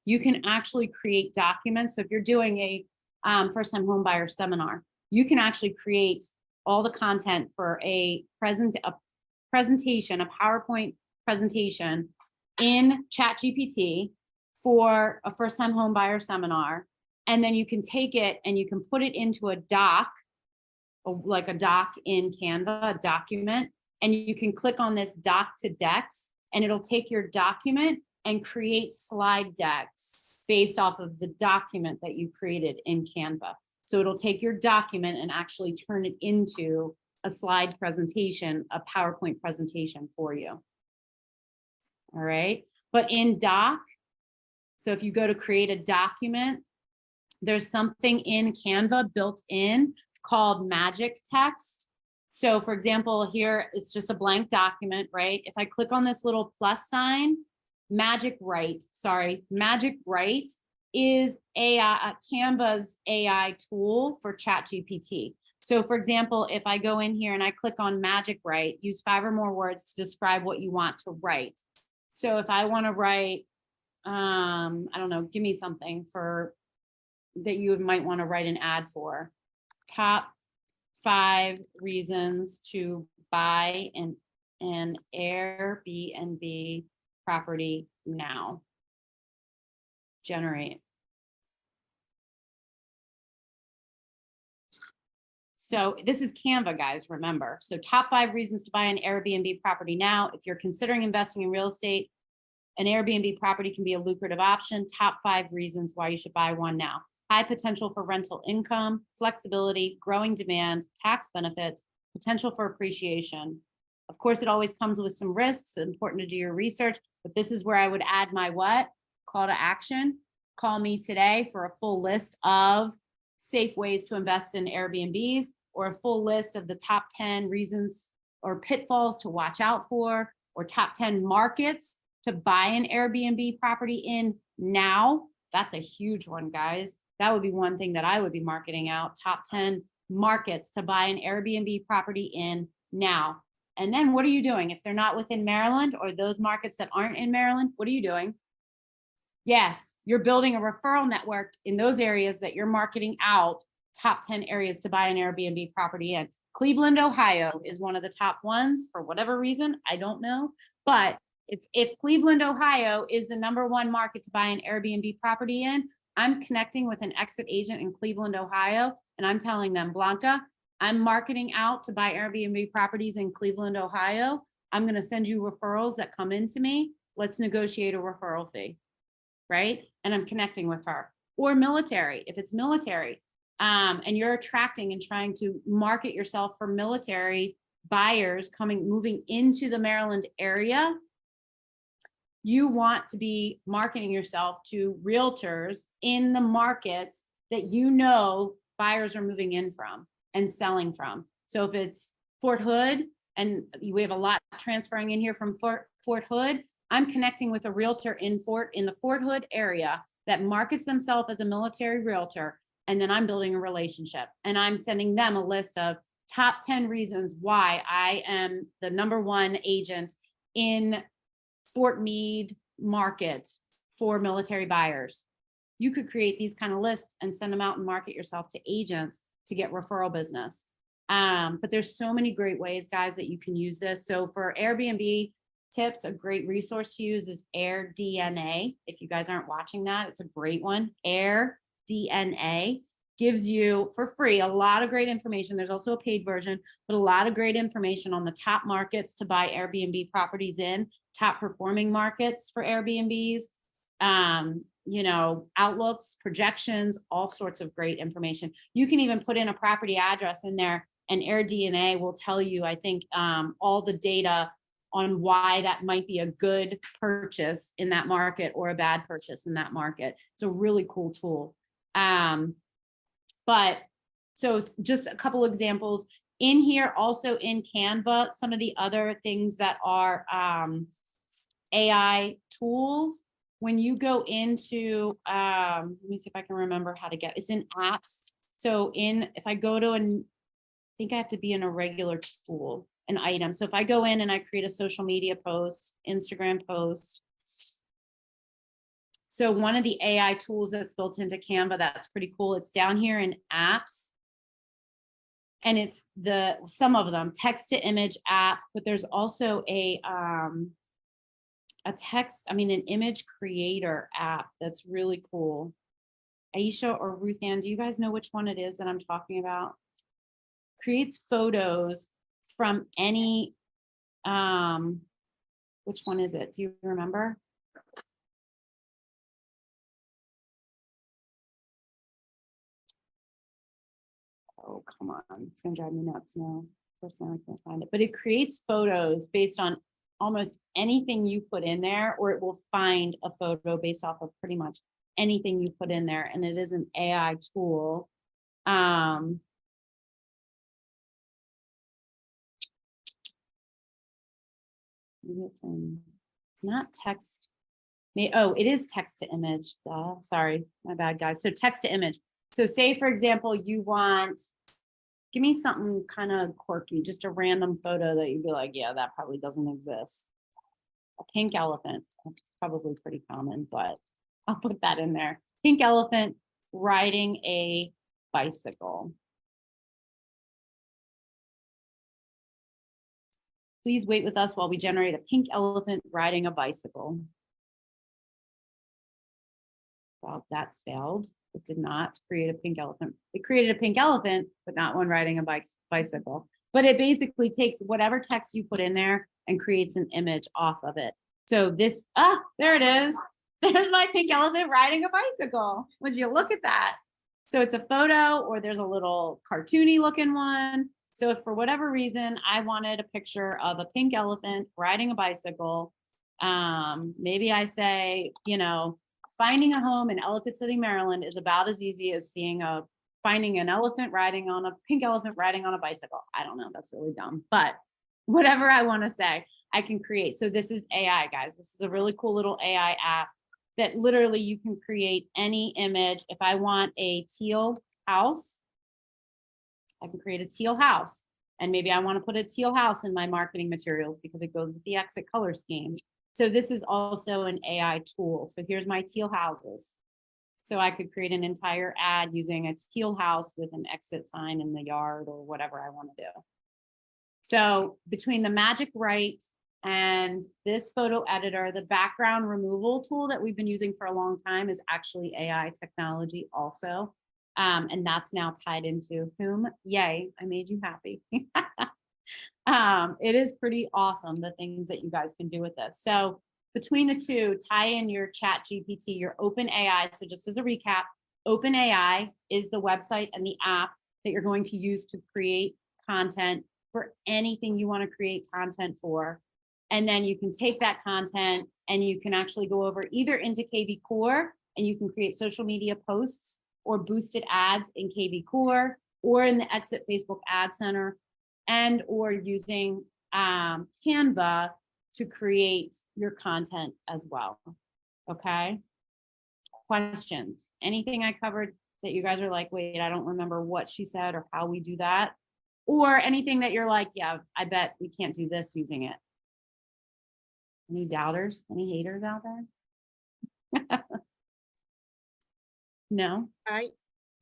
you can actually create documents. So if you're doing a first-time home buyer seminar, you can actually create all the content for a presentation, a PowerPoint presentation in ChatGPT for a first-time home buyer seminar. And then you can take it and you can put it into a doc, like a doc in Canva, a document, and you can click on this doc to decks, and it'll take your document and create slide decks based off of the document that you created in Canva. So it'll take your document and actually turn it into a slide presentation, a PowerPoint presentation for you. All right, but in doc, so if you go to create a document, there's something in Canva built in called magic text. So for example, here, it's just a blank document, right? If I click on this little plus sign, Magic Write is AI, Canva's AI tool for ChatGPT. So for example, if I go in here and I click on Magic Write, use 5 or more words to describe what you want to write. So if I want to write, I don't know, give me something for that you might want to write an ad for. Top 5 reasons to buy an Airbnb property now. Generate. So this is Canva, guys, remember. So top 5 reasons to buy an Airbnb property now. If you're considering investing in real estate, an Airbnb property can be a lucrative option. Top 5 reasons why you should buy one now. High potential for rental income, flexibility, growing demand, tax benefits, potential for appreciation. Of course, it always comes with some risks. It's important to do your research, but this is where I would add my what? Call to action. Call me today for a full list of safe ways to invest in Airbnbs, or a full list of the top 10 reasons or pitfalls to watch out for, or top 10 markets to buy an Airbnb property in now. That's a huge one, guys. That would be one thing that I would be marketing out. Top 10 markets to buy an Airbnb property in now. And then what are you doing? If they're not within Maryland, or those markets that aren't in Maryland, what are you doing? Yes, you're building a referral network in those areas that you're marketing out. Top 10 areas to buy an Airbnb property in. Cleveland, Ohio is one of the top ones for whatever reason. I don't know. But if Cleveland, Ohio is the #1 market to buy an Airbnb property in, I'm connecting with an exit agent in Cleveland, Ohio, and I'm telling them, Blanca, I'm marketing out to buy Airbnb properties in Cleveland, Ohio. I'm going to send you referrals that come into me. Let's negotiate a referral fee, right? And I'm connecting with her. Or military, if it's military, and you're attracting and trying to market yourself for military buyers moving into the Maryland area, you want to be marketing yourself to realtors in the markets that you know buyers are moving in from and selling from. So if it's Fort Hood, and we have a lot transferring in here from Fort Hood, I'm connecting with a realtor in the Fort Hood area that markets themselves as a military realtor, and then I'm building a relationship, and I'm sending them a list of top 10 reasons why I am the #1 agent in Fort Meade market for military buyers. You could create these kind of lists and send them out and market yourself to agents to get referral business. But there's so many great ways, guys, that you can use this. So for Airbnb tips, a great resource to use is AirDNA. If you guys aren't watching that, it's a great one. AirDNA gives you for free a lot of great information. There's also a paid version, but a lot of great information on the top markets to buy Airbnb properties in, top performing markets for Airbnbs, you know, outlooks, projections, all sorts of great information. You can even put in a property address in there, and AirDNA will tell you, I think, all the data on why that might be a good purchase in that market or a bad purchase in that market. It's a really cool tool. But so just a couple examples in here, also in Canva, some of the other things that are AI tools. When you go into, let me see if I can remember how to get, it's in apps. So if I go to I think I have to be in a regular tool, an item. So if I go in and I create a social media post, Instagram post. So one of the AI tools that's built into Canva, that's pretty cool. It's down here in apps. And it's some of them, text to image app, but there's also an image creator app that's really cool. Aisha or Ruth Ann, do you guys know which one it is that I'm talking about? Creates photos from any, which one is it? Do you remember? Oh, come on, it's gonna drive me nuts now. Of course, now I can't find it, but it creates photos based on almost anything you put in there, or it will find a photo based off of pretty much anything you put in there, and it is an AI tool. Maybe it's not text. Oh, it is text to image. Sorry, my bad, guys. So text to image. So say, for example, you want, give me something kind of quirky, just a random photo that you'd be like, yeah, that probably doesn't exist. A pink elephant, that's probably pretty common, but I'll put that in there. Pink elephant riding a bicycle. Please wait with us while we generate a pink elephant riding a bicycle. Well, that failed. It did not create a pink elephant. It created a pink elephant, but not one riding a bicycle. But it basically takes whatever text you put in there and creates an image off of it. So this, there it is. There's my pink elephant riding a bicycle. Would you look at that? So it's a photo, or there's a little cartoony looking one. So if for whatever reason I wanted a picture of a pink elephant riding a bicycle, maybe I say, finding a home in Ellicott City, Maryland is about as easy as finding an elephant riding on a pink elephant riding on a bicycle. I don't know, that's really dumb, but whatever I want to say, I can create. So this is AI, guys. This is a really cool little AI app that literally you can create any image. If I want a teal house, I can create a teal house. And maybe I want to put a teal house in my marketing materials because it goes with the exit color scheme. So this is also an AI tool. So here's my teal houses. So I could create an entire ad using a teal house with an exit sign in the yard or whatever I want to do. So between the Magic Write and this photo editor, the background removal tool that we've been using for a long time is actually AI technology also. And that's now tied into whom? Yay, I made you happy. It is pretty awesome, the things that you guys can do with this. So between the two, tie in your ChatGPT, your OpenAI. So just as a recap, OpenAI is the website and the app that you're going to use to create content for anything you want to create content for. And then you can take that content and you can actually go over either into KV Core and you can create social media posts or boosted ads in KV Core or in the Exit Facebook Ad Center, and or using Canva to create your content as well. Okay. Questions? Anything I covered that you guys are like, wait, I don't remember what she said or how we do that? Or anything that you're like, yeah, I bet we can't do this using it. Any doubters? Any haters out there? No.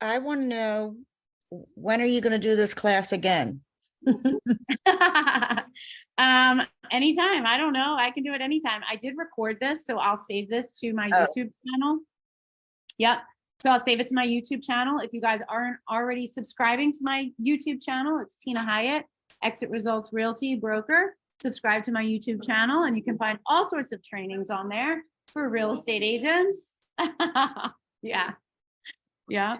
I want to know, when are you going to do this class again? Anytime. I don't know. I can do it anytime. I did record this, so I'll save this to my YouTube channel. Yep. So I'll save it to my YouTube channel. If you guys aren't already subscribing to my YouTube channel, it's Tina Hyatt, Exit Results Realty Broker. Subscribe to my YouTube channel and you can find all sorts of trainings on there for real estate agents. Yeah. Yeah.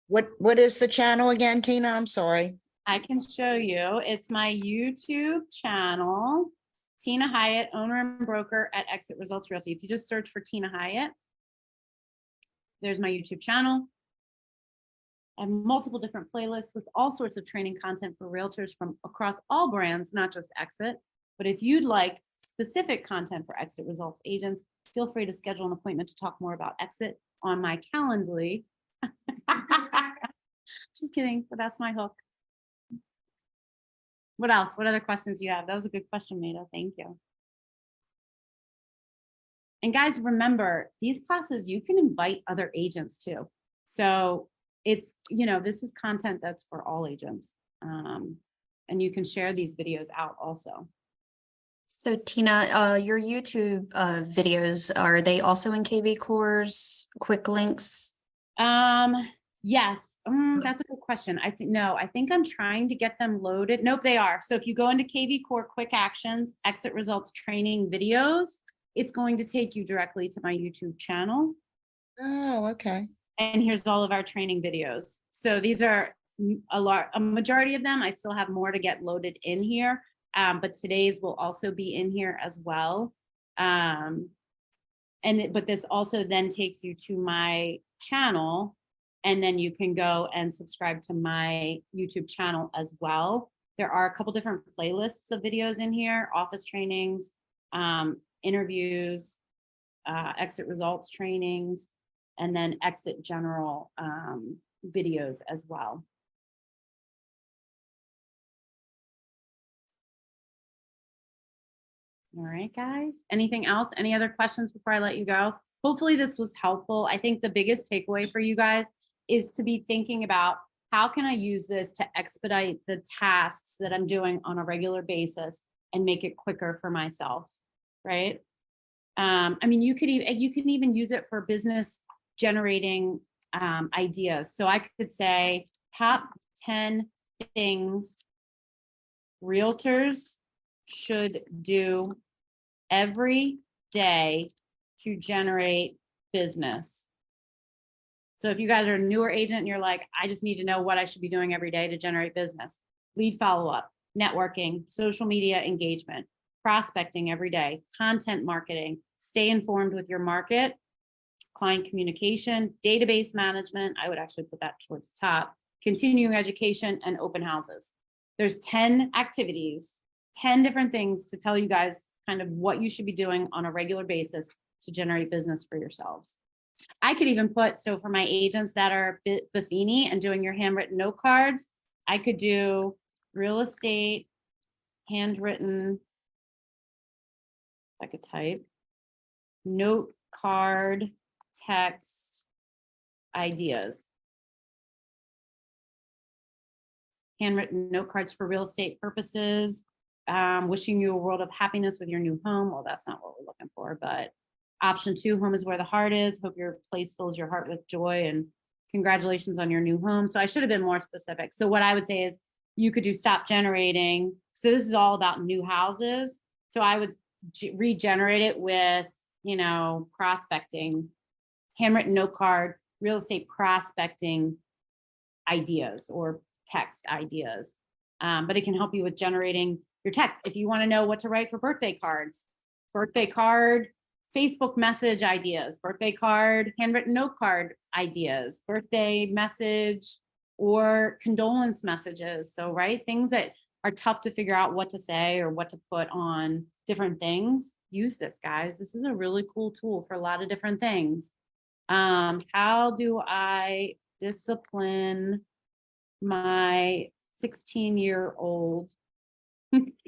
What is the channel again, Tina? I'm sorry. I can show you. It's my YouTube channel, Tina Hyatt, owner and broker at Exit Results Realty. If you just search for Tina Hyatt, there's my YouTube channel. I have multiple different playlists with all sorts of training content for realtors from across all brands, not just Exit. But if you'd like specific content for Exit Results agents, feel free to schedule an appointment to talk more about Exit on my Calendly. Just kidding, but that's my hook. What else? What other questions do you have? That was a good question, Maida. Thank you. And guys, remember, these classes, you can invite other agents too. So it's, you know, this is content that's for all agents. And you can share these videos out also. So Tina, your YouTube videos, are they also in KV Core's quick links? Yes, that's a good question. I think I'm trying to get them loaded. Nope, they are. So if you go into KV Core Quick Actions, Exit Results Training videos, it's going to take you directly to my YouTube channel. Oh, okay. And here's all of our training videos. So these are a majority of them. I still have more to get loaded in here, but today's will also be in here as well. But this also then takes you to my channel, and then you can go and subscribe to my YouTube channel as well. There are a couple different playlists of videos in here: office trainings, interviews, exit results trainings, and then exit general videos as well. All right, guys. Anything else? Any other questions before I let you go? Hopefully this was helpful. I think the biggest takeaway for you guys is to be thinking about, how can I use this to expedite the tasks that I'm doing on a regular basis and make it quicker for myself, right? I mean, you can even use it for business generating ideas. So I could say top 10 things realtors should do every day to generate business. So if you guys are a newer agent and you're like, I just need to know what I should be doing every day to generate business: lead follow-up, networking, social media engagement, prospecting every day, content marketing, stay informed with your market, client communication, database management. I would actually put that towards the top, continuing education, and open houses. There's 10 activities, 10 different things to tell you guys kind of what you should be doing on a regular basis to generate business for yourselves. I could even put, so for my agents that are Buffini and doing your handwritten note cards, I could do real estate, handwritten, I could type, note card, text, ideas. Handwritten note cards for real estate purposes. Wishing you a world of happiness with your new home. Well, that's not what we're looking for, but option 2, home is where the heart is. Hope your place fills your heart with joy, and congratulations on your new home. So I should have been more specific. So what I would say is, you could do stop generating. So this is all about new houses. So I would regenerate it with, you know, prospecting, handwritten note card, real estate prospecting ideas or text ideas. But it can help you with generating your text. If you want to know what to write for birthday cards, birthday card, Facebook message ideas, birthday card, handwritten note card ideas, birthday message or condolence messages. So, right, things that are tough to figure out what to say or what to put on different things. Use this, guys. This is a really cool tool for a lot of different things. How do I discipline my 16-year-old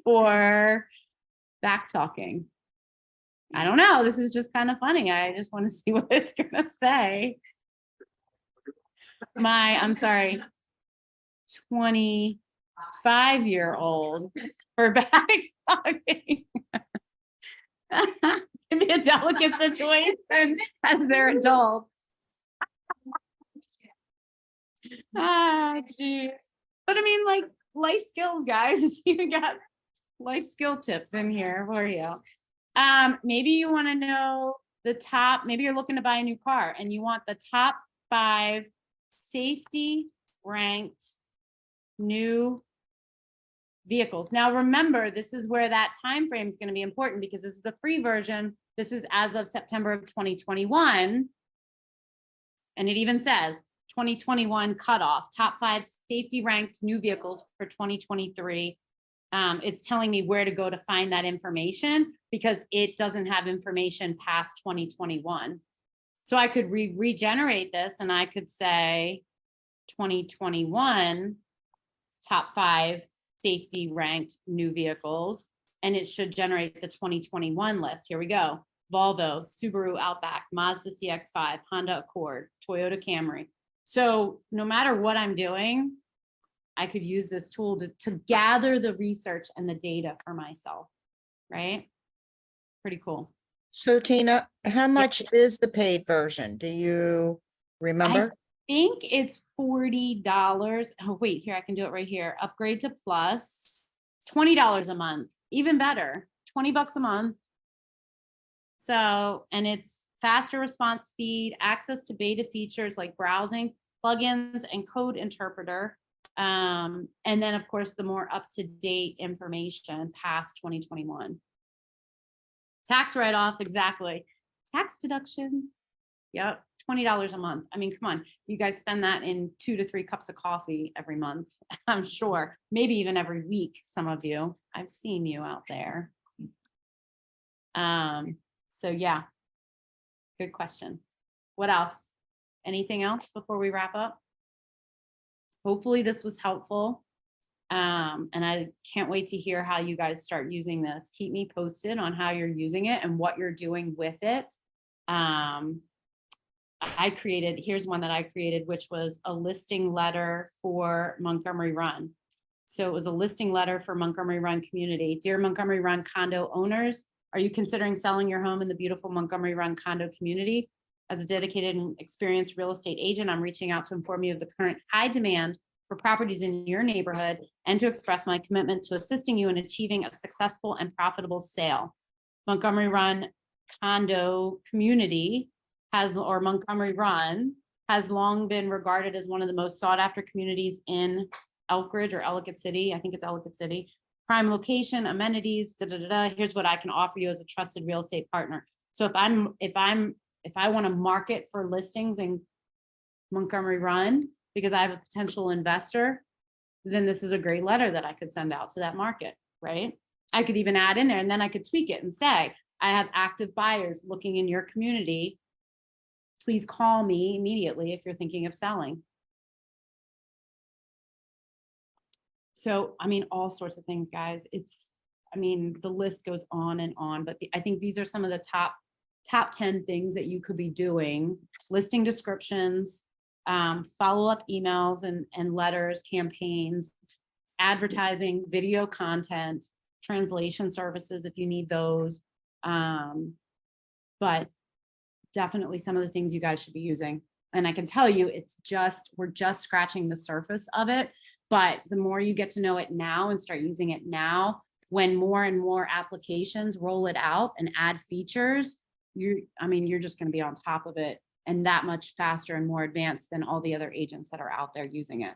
for back talking? I don't know. This is just kind of funny. I just want to see what it's gonna say. I'm sorry, 25-year-old for back talking. Can be a delicate situation as they're adults. Geez. But I mean, like, life skills, guys. It's even got life skill tips in here for you. Maybe you want to know the top, maybe you're looking to buy a new car and you want the top 5 safety ranked new vehicles. Now, remember, this is where that time frame is going to be important because this is the free version. This is as of September of 2021. And it even says 2021 cutoff, top 5 safety ranked new vehicles for 2023. It's telling me where to go to find that information because it doesn't have information past 2021. So I could regenerate this and I could say 2021 top 5 safety ranked new vehicles, and it should generate the 2021 list. Here we go. Volvo, Subaru Outback, Mazda CX-5, Honda Accord, Toyota Camry. So no matter what I'm doing, I could use this tool to gather the research and the data for myself, right? Pretty cool. So Tina, how much is the paid version? Do you remember? I think it's $40. Oh, wait, here, I can do it right here. Upgrade to Plus, $20 a month, even better, $20 a month. So, and it's faster response speed, access to beta features like browsing, plugins, and code interpreter. And then of course, the more up-to-date information past 2021. Tax write-off, exactly. Tax deduction, yep, $20 a month. I mean, come on, you guys spend that in 2 to 3 cups of coffee every month, I'm sure. Maybe even every week, some of you. I've seen you out there. So yeah, good question. What else? Anything else before we wrap up? Hopefully this was helpful. And I can't wait to hear how you guys start using this. Keep me posted on how you're using it and what you're doing with it. Here's one that I created, which was a listing letter for Montgomery Run. So it was a listing letter for Montgomery Run community. Dear Montgomery Run condo owners, are you considering selling your home in the beautiful Montgomery Run condo community? As a dedicated and experienced real estate agent, I'm reaching out to inform you of the current high demand for properties in your neighborhood and to express my commitment to assisting you in achieving a successful and profitable sale. Montgomery Run condo community or Montgomery Run has long been regarded as one of the most sought after communities in Elkridge or Ellicott City. I think it's Ellicott City. Prime location, amenities, Here's what I can offer you as a trusted real estate partner. So if I want to market for listings in Montgomery Run because I have a potential investor, then this is a great letter that I could send out to that market, right? I could even add in there and then I could tweak it and say, I have active buyers looking in your community. Please call me immediately if you're thinking of selling. So, I mean, all sorts of things, guys. The list goes on, but I think these are some of the top 10 things that you could be doing. Listing descriptions, follow-up emails and letters, campaigns, advertising, video content, translation services if you need those. But definitely some of the things you guys should be using. And I can tell you, we're just scratching the surface of it. But the more you get to know it now and start using it now, when more and more applications roll it out and add features, you're just going to be on top of it and that much faster and more advanced than all the other agents that are out there using it.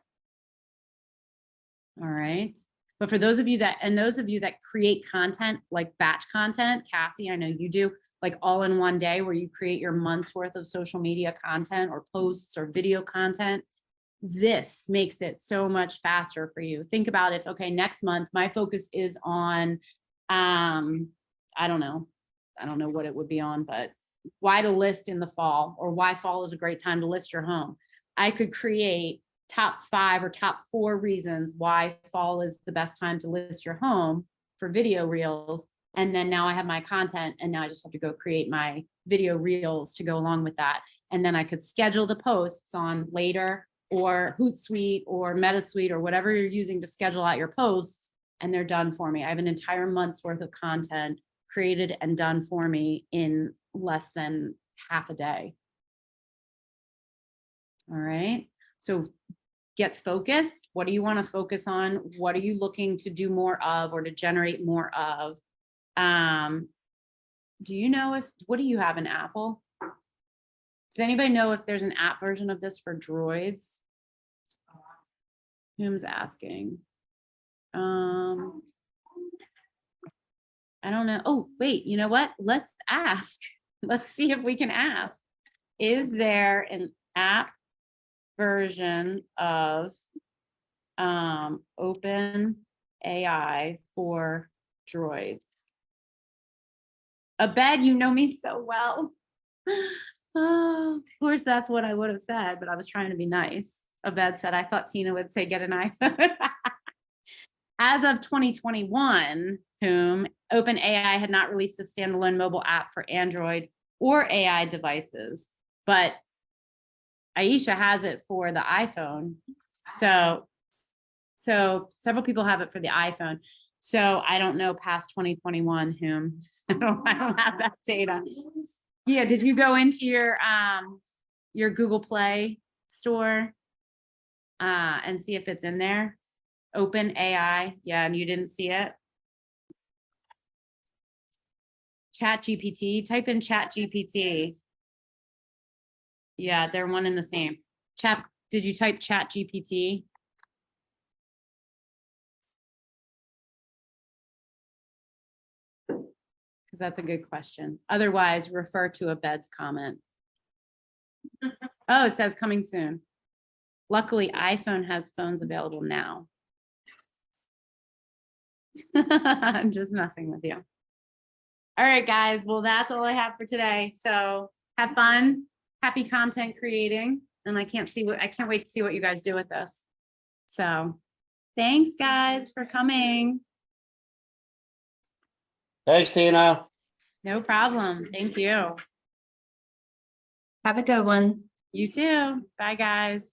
All right. But for those of you that create content, like batch content, Cassie, I know you do, like all in one day where you create your month's worth of social media content or posts or video content, this makes it so much faster for you. Think about if, okay, next month, my focus is on, I don't know what it would be on, but why to list in the fall or why fall is a great time to list your home. I could create top 5 or top 4 reasons why fall is the best time to list your home for video reels. And then now I have my content and now I just have to go create my video reels to go along with that. And then I could schedule the posts on Later or Hootsuite or MetaSuite or whatever you're using to schedule out your posts, and they're done for me. I have an entire month's worth of content created and done for me in less than half a day. All right, so get focused. What do you want to focus on? What are you looking to do more of or to generate more of? Do you know what do you have, an Apple? Does anybody know if there's an app version of this for Droids? Who's asking? I don't know. Oh, wait, you know what? Let's ask. Let's see if we can ask. Is there an app version of Open AI for droids? Abed, you know me so well. Oh, of course, that's what I would have said, but I was trying to be nice. Abed said, I thought Tina would say get an iPhone. As of 2021, whom OpenAI had not released a standalone mobile app for Android or AI devices, but Aisha has it for the iPhone. So several people have it for the iPhone. So I don't know past 2021 whom. I don't have that data. Yeah, did you go into your Google Play store and see if it's in there? Open AI, yeah, and you didn't see it? ChatGPT, type in ChatGPT. Yeah, they're one and the same. Did you type ChatGPT? Because that's a good question. Otherwise, refer to Abed's comment. Oh, it says coming soon. Luckily, iPhone has phones available now. I'm just messing with you. All right, guys. Well, that's all I have for today. So have fun. Happy content creating. And I can't wait to see what you guys do with this. So thanks, guys, for coming. Thanks, Tina. No problem. Thank you. Have a good one. You too. Bye, guys.